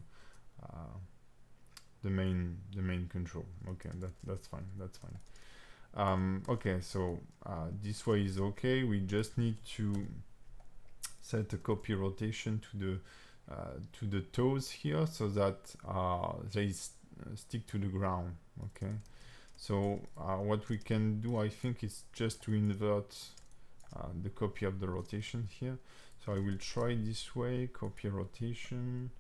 the main control. Okay, that's fine, that's fine. Okay, so this way is okay. We just need to set a copy rotation to the toes here, so that they stick to the ground. Okay, so what we can do, I think, is just to invert the copy of the rotation here. So I will try this way, copy rotation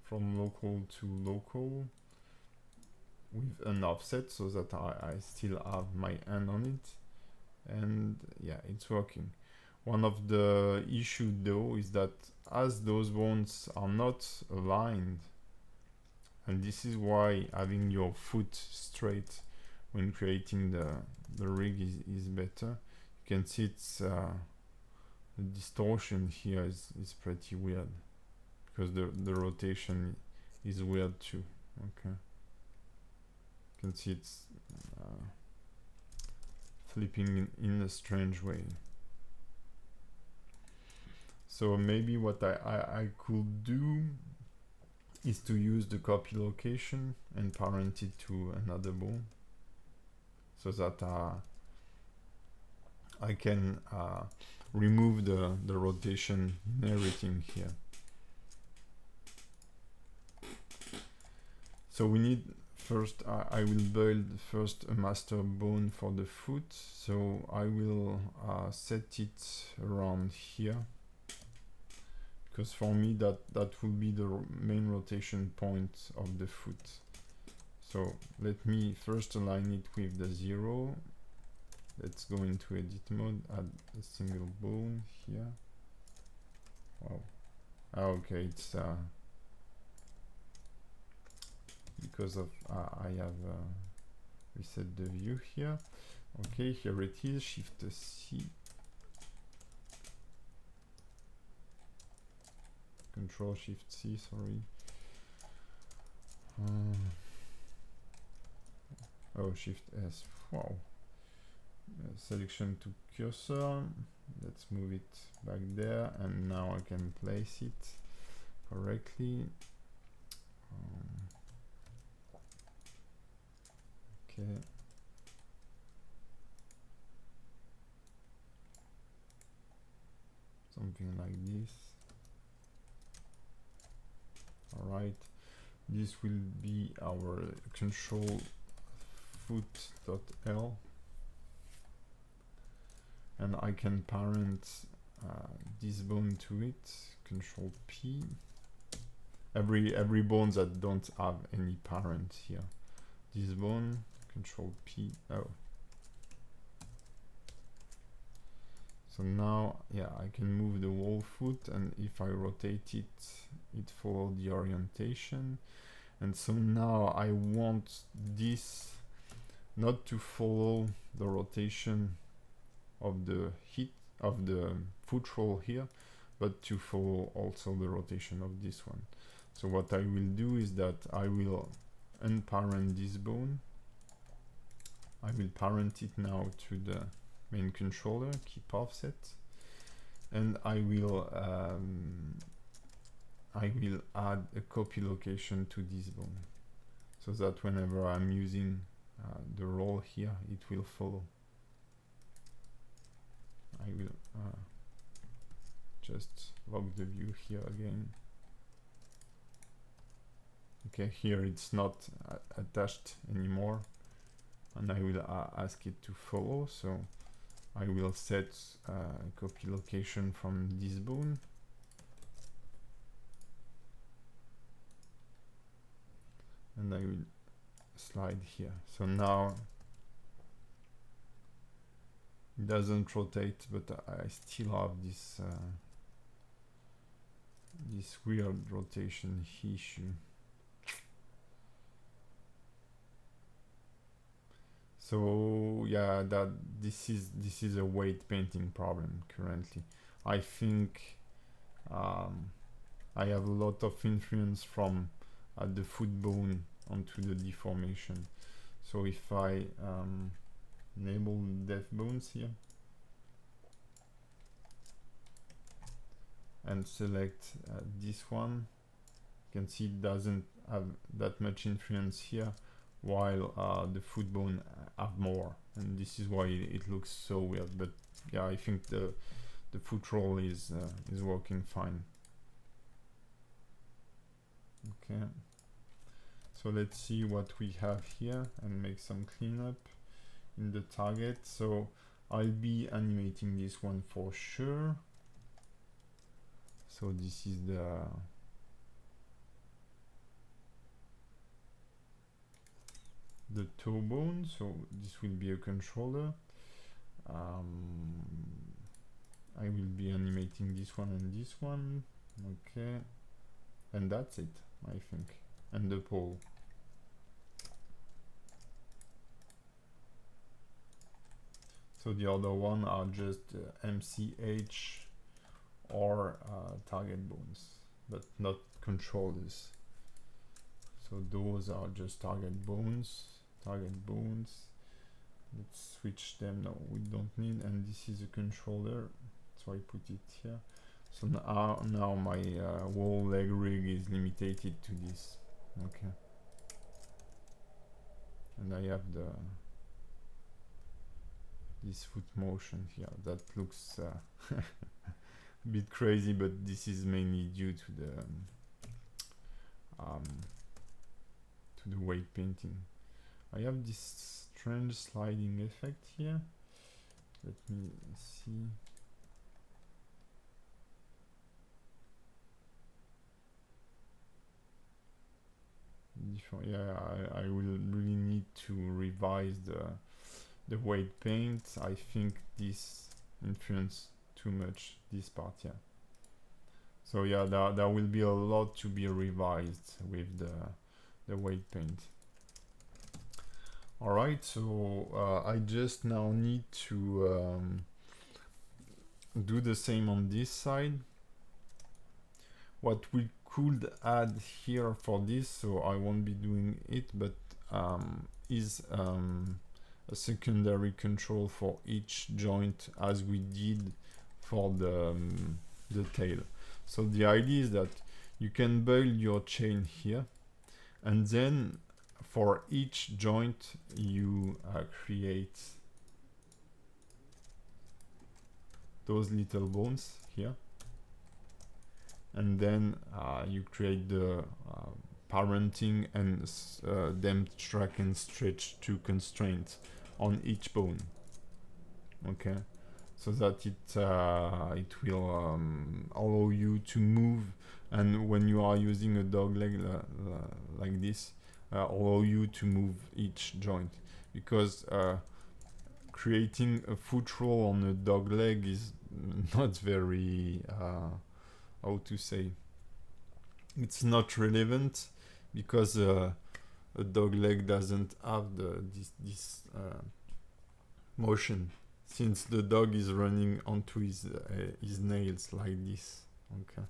from local to local with an offset, so that I still have my hand on it, and yeah, it's working. One of the issue though is that as those bones are not aligned, and this is why having your foot straight when creating the rig is better. You can see it's the distortion here is pretty weird because the rotation is weird too. Okay, you can see it's flipping in a strange way. So maybe what I could do is to use the copy location and parent it to another bone, so that I can remove the rotation in everything here. So we need first, I will build first a master bone for the foot. So I will set it around here, because for me that will be the main rotation point of the foot. So let me first align it with the 0. Let's go into edit mode, add a single bone here. Wow. Okay, it's because of I have reset the view here. Okay, here it is, Shift C. Control Shift C, sorry. Oh, Shift S. Wow. Selection to cursor. Let's move it back there, and now I can place it correctly. Okay. Something like this. Alright. This will be our control foot.l, and I can parent this bone to it. Control P. Every bone that don't have any parent here. This bone, Control P. Oh. So now, yeah, I can move the whole foot, and if I rotate it, it follows the orientation. And so now I want this not to follow the rotation of the foot roll here, but to follow also the rotation of this one. So what I will do is that I will unparent this bone. I will parent it now to the main controller, keep offset, and I will add a copy location to this bone, so that whenever I'm using the roll here, it will follow. I will just lock the view here again. Okay, here it's not attached anymore, and I will ask it to follow. So I will set copy location from this bone. And I will slide here. So now it doesn't rotate, but I still have this this weird rotation issue. So yeah, this is a weight painting problem currently. I think I have a lot of influence from the foot bone onto the deformation. So if I enable def bones here and select this one, you can see it doesn't have that much influence here, while the foot bone have more, and this is why it looks so weird. But yeah, I think the foot roll is working fine. Okay, so let's see what we have here and make some cleanup in the target. So I'll be animating this one for sure. So this is the toe bone, so this will be a controller. I will be animating this one and this one. Okay, and that's it, I think. And the pole. So the other one are just MCH or target bones, but not controllers. So those are just target bones. Let's switch them. No, we don't need. And this is a controller, so I put it here. So now my whole leg rig is limited to this. Okay. And I have this foot motion here. That looks a bit crazy, but this is mainly due to the weight painting. I have this strange sliding effect here. Let me see. Yeah, I will really need to revise the weight paint. I think this influenced too much this part here. So yeah, there will be a lot to be revised with the weight paint. Alright, so I just now need to do the same on this side. What we could add here for this, so I won't be doing it, but is a secondary control for each joint as we did for the tail. So the idea is that you can build your chain here, and then for each joint you create those little bones here, and then you create the parenting and them track and stretch to constraints on each bone. Okay, so that it will allow you to move, and when you are using a dog leg like this, allow you to move each joint, because creating a foot roll on a dog leg is not very how to say, it's not relevant, because a dog leg doesn't have this motion, since the dog is running onto his nails like this. Okay,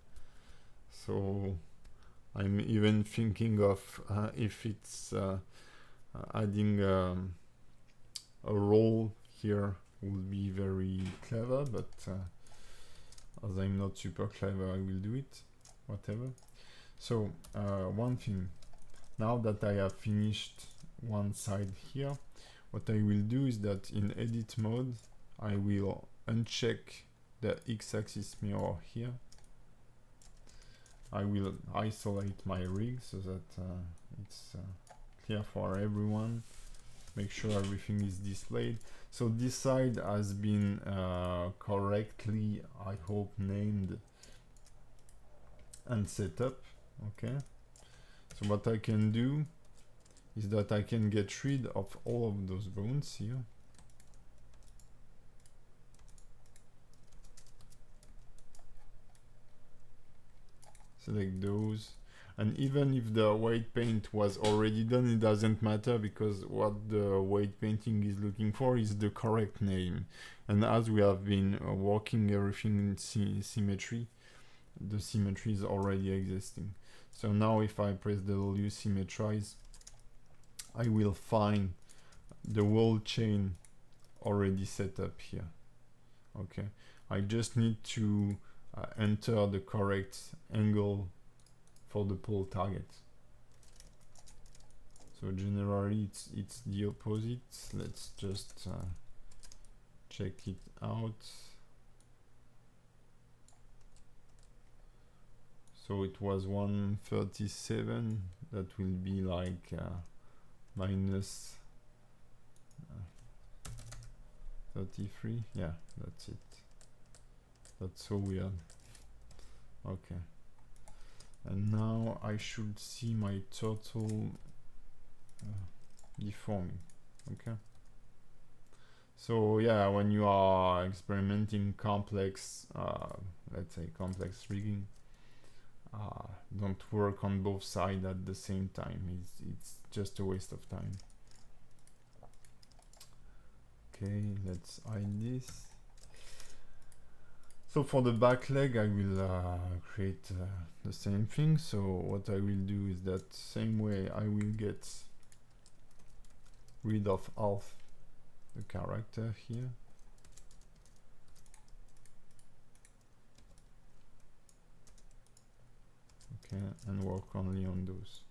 so I'm even thinking of if it's adding a roll here would be very clever, but as I'm not super clever, I will do it, whatever. So one thing, now that I have finished one side here, what I will do is that in edit mode, I will uncheck the x-axis mirror here. I will isolate my rig so that it's clear for everyone. Make sure everything is displayed. So this side has been correctly, I hope, named and set up. Okay. So what I can do is that I can get rid of all of those bones here. Select those, and even if the weight paint was already done, it doesn't matter, because what the weight painting is looking for is the correct name. And as we have been working everything in symmetry, the symmetry is already existing. So now if I press the W symmetrize, I will find the whole chain already set up here. Okay, I just need to enter the correct angle for the pole target. So generally it's the opposite. Let's just check it out. So it was 137. That will be like minus 33. Yeah, that's it. That's so weird. Okay. And now I should see my turtle deforming. Okay. So yeah, when you are experimenting complex, let's say complex rigging, don't work on both sides at the same time. It's just a waste of time. Okay, let's hide this. So for the back leg, I will create the same thing. So what I will do is that same way I will get rid of half the character here. Okay, and work only on those.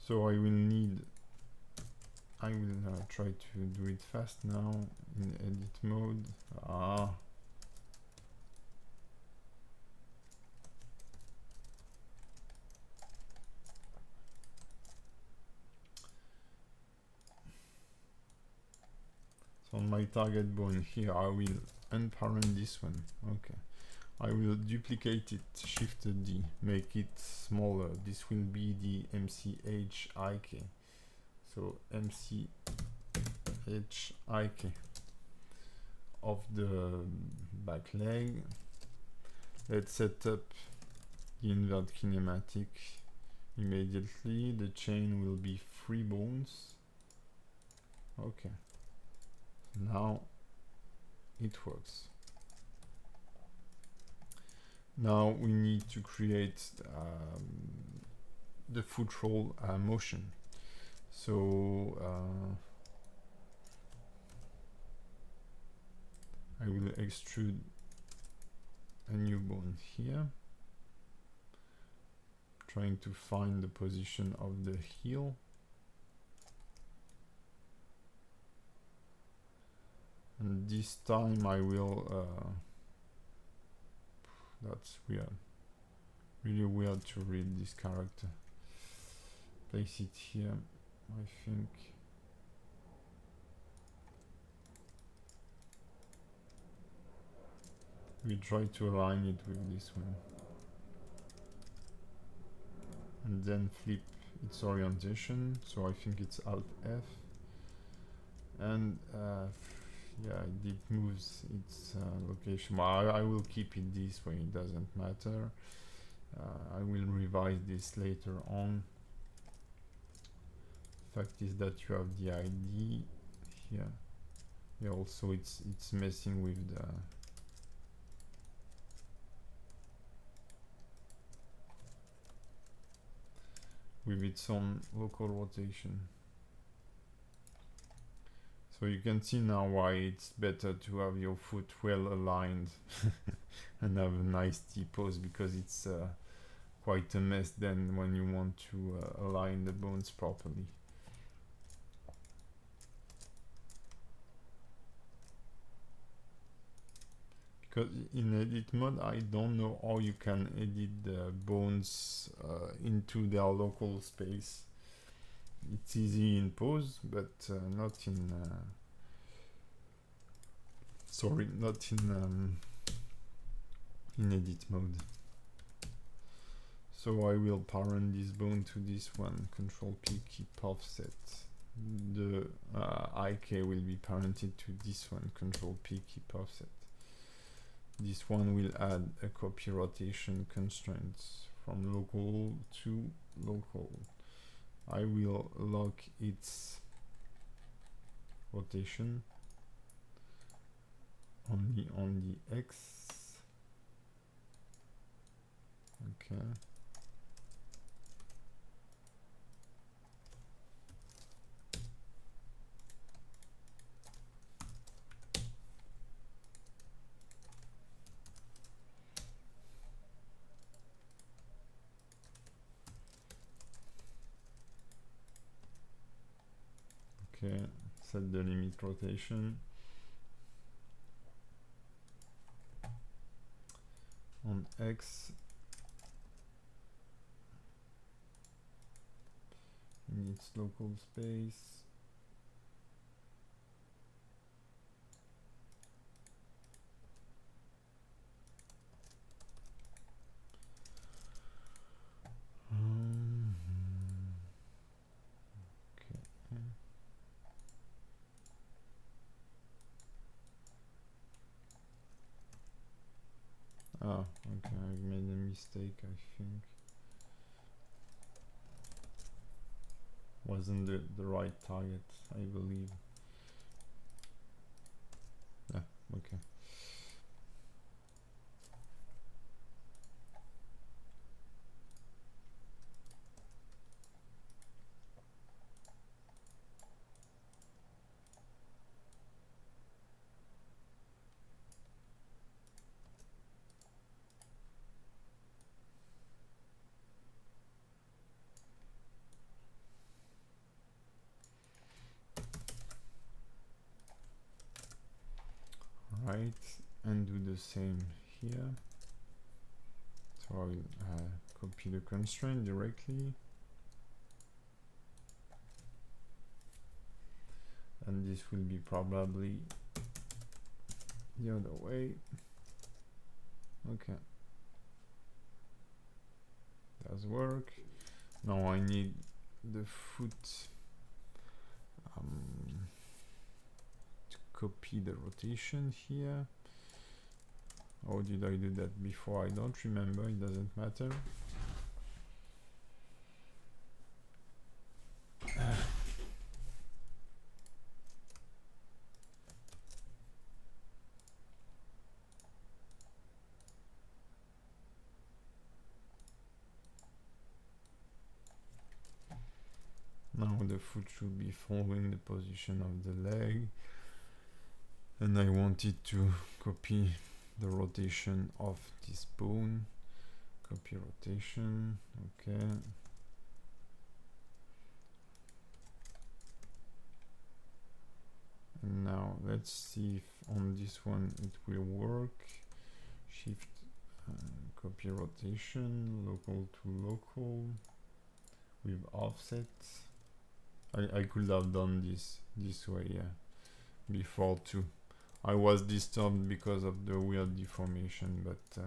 So I will try to do it fast now in edit mode. So on my target bone here, I will unparent this one. Okay. I will duplicate it, Shift D, make it smaller. This will be the MCHIK. So MCHIK of the back leg. Let's set up the invert kinematic immediately. The chain will be 3 bones. Okay. Now it works. Now we need to create the foot roll motion. So I will extrude a new bone here, trying to find the position of the heel. And this time I will that's weird, really weird to read this character. Place it here, I think. We try to align it with this one. And then flip its orientation, so I think it's Alt F. And yeah, it moves its location. Well, I will keep it this way, it doesn't matter. I will revise this later on. Fact is that you have the ID here. Yeah, also it's messing with the with its own local rotation. So you can see now why it's better to have your foot well aligned and have a nice T-pose, because it's quite a mess then when you want to align the bones properly. Because in edit mode I don't know how you can edit the bones into their local space. It's easy in pose, but not in sorry, not in edit mode. So I will parent this bone to this one, Ctrl P, keep offset. The IK will be parented to this one, Ctrl P, keep offset. This one will add a copy rotation constraint from local to local. I will lock its rotation only on the X. Okay. Okay, set the limit rotation. On X, in its local space. Okay. I think. Wasn't the right target, I believe. Yeah, okay. Right, and do the same here. So I will copy the constraint directly, and this will be probably the other way. Okay, does work. Now I need the foot to copy the rotation here. How did I do that before? I don't remember, it doesn't matter. Now the foot should be following the position of the leg, and I wanted to copy the rotation of this bone. Copy rotation, okay. And now let's see if on this one it will work. Shift, copy rotation, local to local, with offset. I could have done this way, yeah, before too. I was disturbed because of the weird deformation, but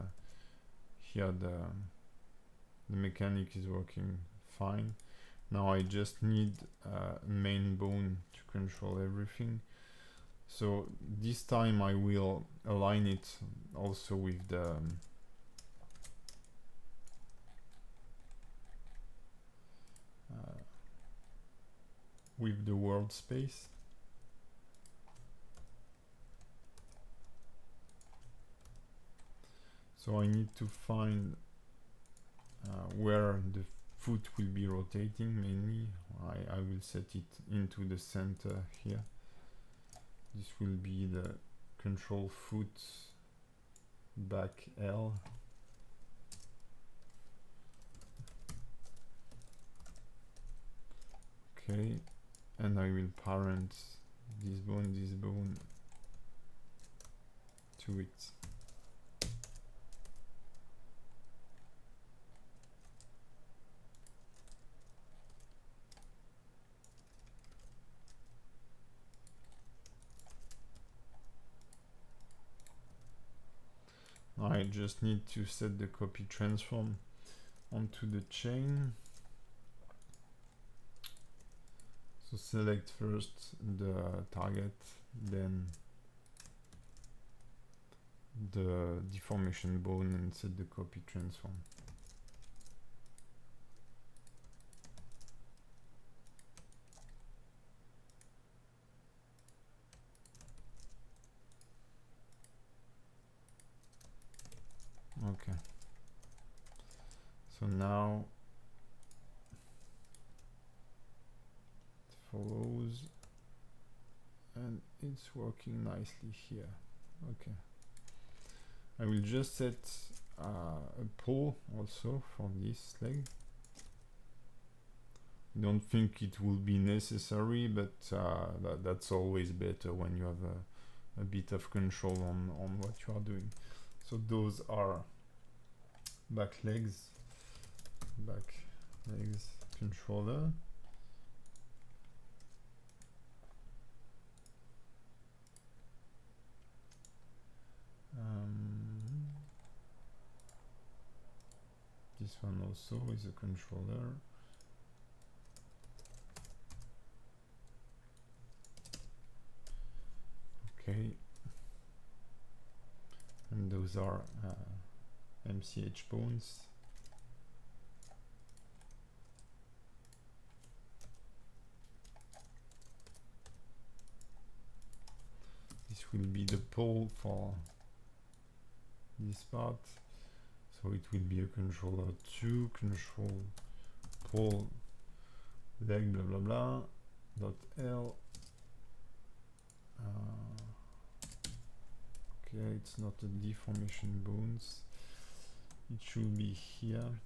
here the mechanic is working fine. Now I just need a main bone to control everything. So this time I will align it also with the world space. So I need to find where the foot will be rotating mainly. I will set it into the center here. This will be the control foot back L. Okay, and I will parent this bone to it. I just need to set the copy transform onto the chain. So select first the target, then the deformation bone, and set the copy transform. Okay. So now it follows, and it's working nicely here. Okay. I will just set a pull also for this leg. Don't think it will be necessary, but that's always better when you have a bit of control on what you are doing. So those are back legs controller. This one also is a controller. Okay, and those are MCH bones. will be the pole for this part. So it will be a controller 2, control pole leg blah blah blah dot L. Okay, it's not a deformation bones. It should be here,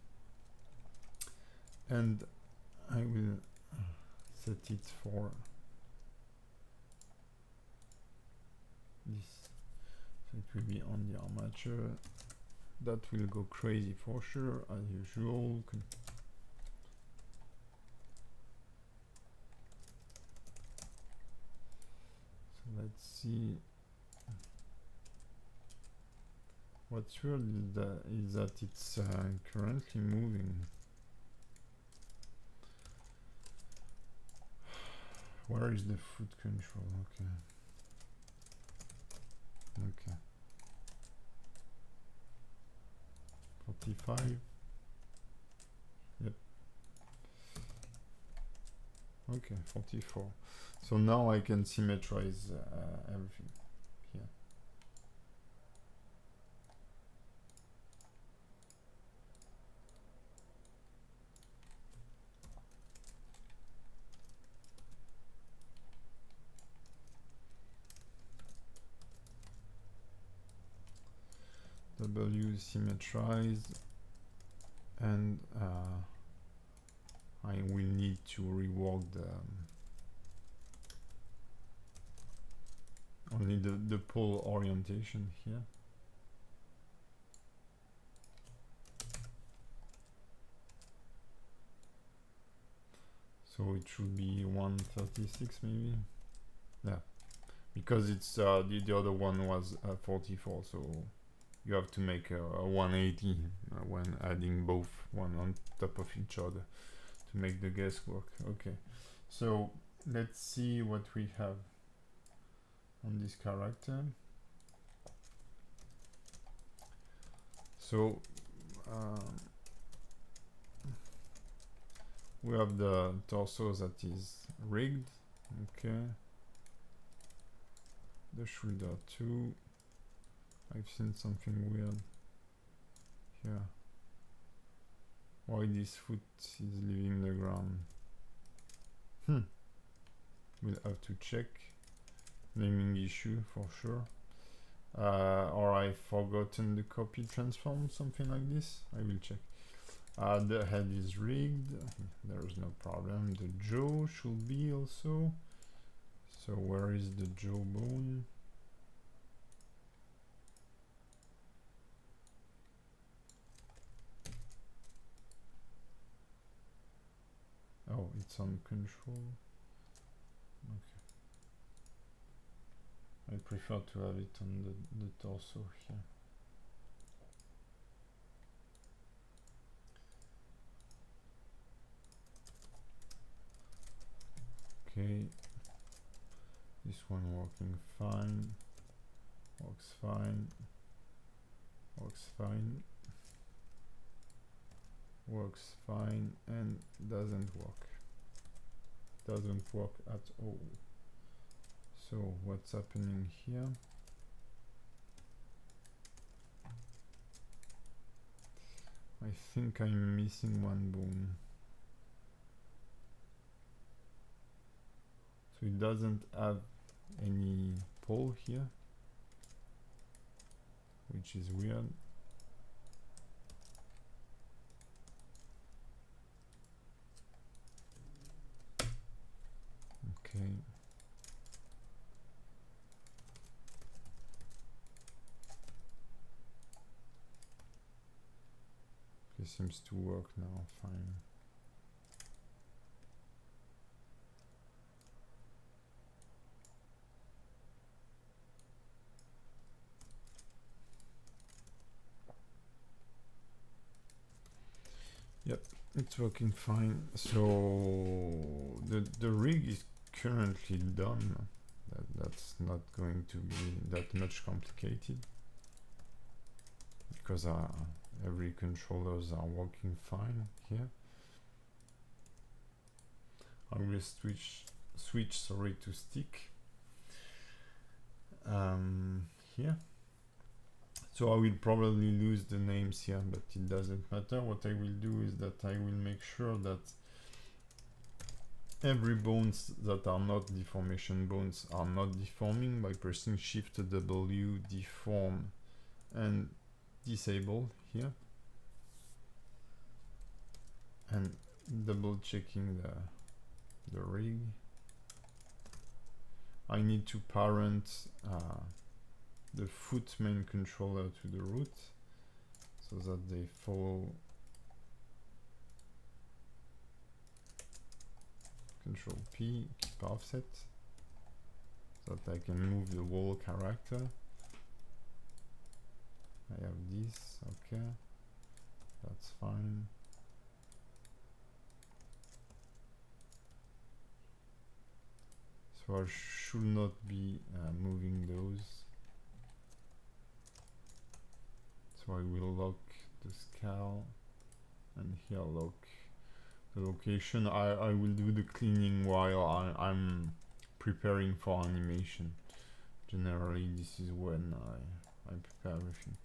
and I will set it for this. So it will be on the armature. That will go crazy for sure, as usual. So let's see. What's weird is that it's currently moving. Where is the foot control? Okay. Okay. 45. Yep. Okay, 44. So now I can symmetrize everything here. W symmetrize, and I will need to rework the only the pole orientation here. So it should be 136 maybe. Yeah, because it's the other one was 44, so you have to make a 180 when adding both one on top of each other to make the guesswork. Okay, so let's see what we have on this character. So we have the torso that is rigged. Okay, the shoulder too. I've seen something weird here. Why this foot is leaving the ground? We'll have to check. Naming issue for sure. Or I've forgotten the copy transform, something like this. I will check. The head is rigged. There is no problem. The jaw should be also. So where is the jaw bone? Oh, it's on control. Okay. I prefer to have it on the torso here. Okay. This one working fine. Works fine. Works fine. Works fine, and doesn't work. Doesn't work at all. So what's happening here? I think I'm missing one bone. So it doesn't have any pole here, which is weird. Okay. It seems to work now, fine. Yep, it's working fine. So the rig is currently done. That's not going to be that much complicated because every controllers are working fine here. I will switch sorry to stick, here. So I will probably lose the names here, but it doesn't matter. What I will do is that I will make sure that every bones that are not deformation bones are not deforming by pressing Shift W, deform and disable here, and double checking the rig. I need to parent the foot main controller to the root so that they follow. Ctrl P, keep offset, so that I can move the wall character. I have this, okay, that's fine. So I should not be moving those. So I will lock the scale, and here lock the location. I will do the cleaning while I'm preparing for animation. Generally this is when I prepare everything.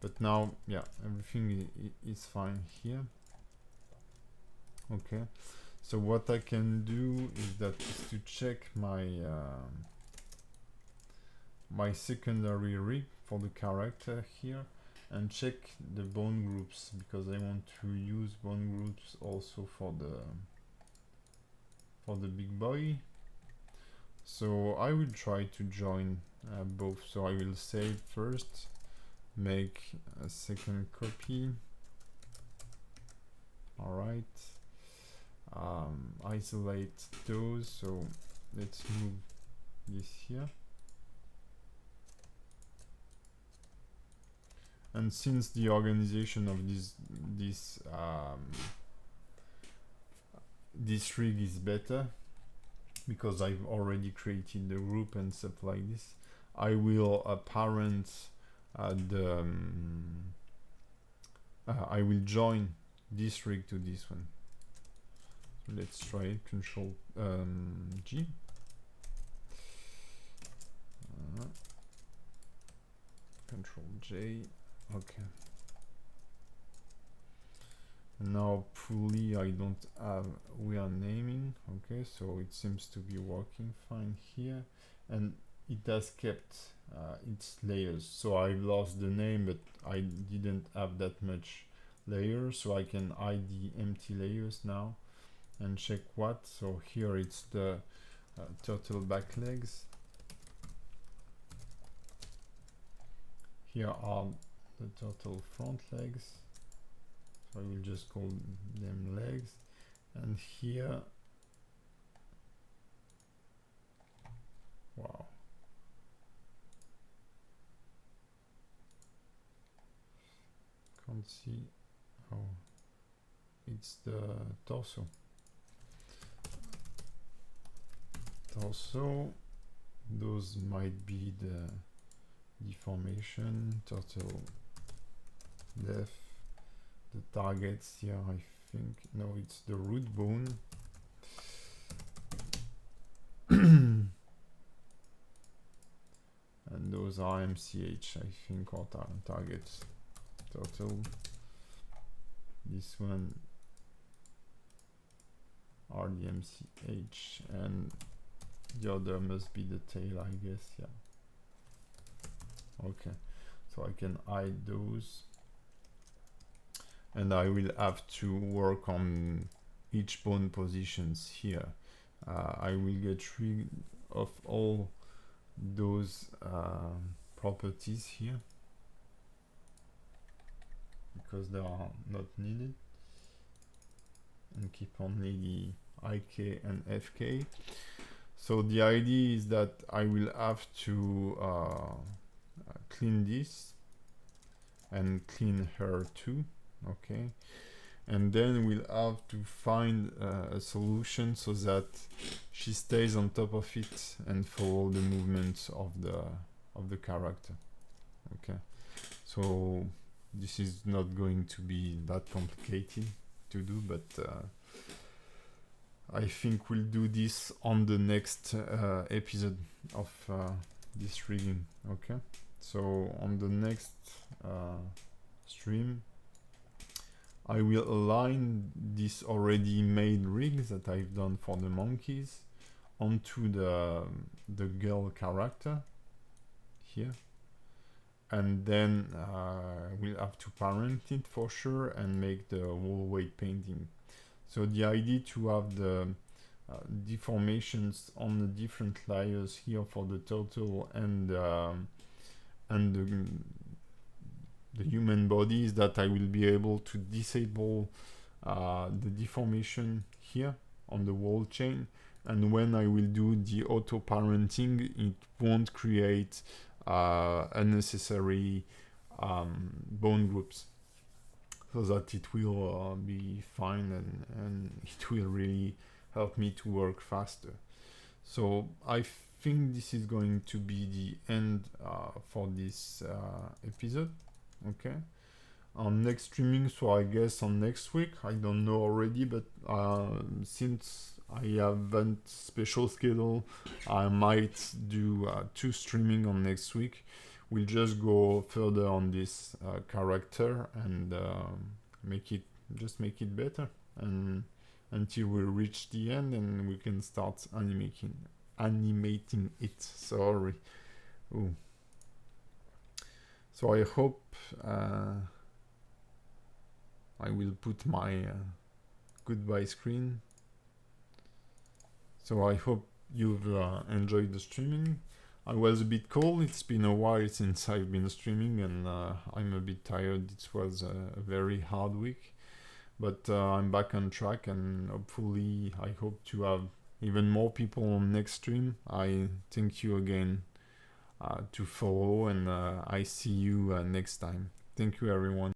But now, yeah, everything is fine here. Okay, so what I can do is to check my my secondary rig for the character here, and check the bone groups, because I want to use bone groups also for the big boy. So I will try to join both. So I will save first, make a second copy. All right, isolate those. So let's move this here. And since the organization of this rig is better, because I've already created the group and stuff like this, I will parent I will join this rig to this one. So let's try it. Ctrl G. Ctrl J. Okay. Now fully I don't have, we are naming, okay, so it seems to be working fine here, and it has kept its layers. So I lost the name, but I didn't have that much layers, so I can hide the empty layers now and check what. So here it's the turtle back legs. Here are the turtle front legs. So I will just call them legs, and here, wow, can't see, oh, it's the torso. Those might be the deformation, turtle def. The targets here, I think, no, it's the root bone. And those are MCH, I think, or targets. Total. This one are the MCH, and the other must be the tail, I guess, yeah. Okay, so I can hide those. And I will have to work on each bone positions here. I will get rid of all those properties here, because they are not needed, and keep only the IK and FK. So the idea is that I will have to clean this and clean her too. Okay, and then we'll have to find a solution so that she stays on top of it and follow the movements of the character. Okay, so this is not going to be that complicated to do, but I think we'll do this on the next episode of this rigging. Okay, so on the next stream I will align this already made rigs that I've done for the monkeys onto the girl character here, and then we'll have to parent it for sure and make the whole weight painting. So the idea to have the deformations on the different layers here for the Toto and the human body is that I will be able to disable the deformation here on the wall chain, and when I will do the auto parenting it won't create unnecessary bone groups, so that it will be fine and it will really help me to work faster. So I think this is going to be the end for this episode. Okay, on next streaming, so I guess on next week, I don't know already, but since I haven't special schedule, I might do 2 streaming on next week. We'll just go further on this character and make it better, and until we reach the end and we can start animating it. Sorry. Ooh. So I hope I will put my goodbye screen. So I hope you've enjoyed the streaming. I was a bit cold. It's been a while since I've been streaming, and I'm a bit tired. It was a very hard week, but I'm back on track, and hopefully I hope to have even more people on next stream. I thank you again to follow, and I see you next time. Thank you, everyone.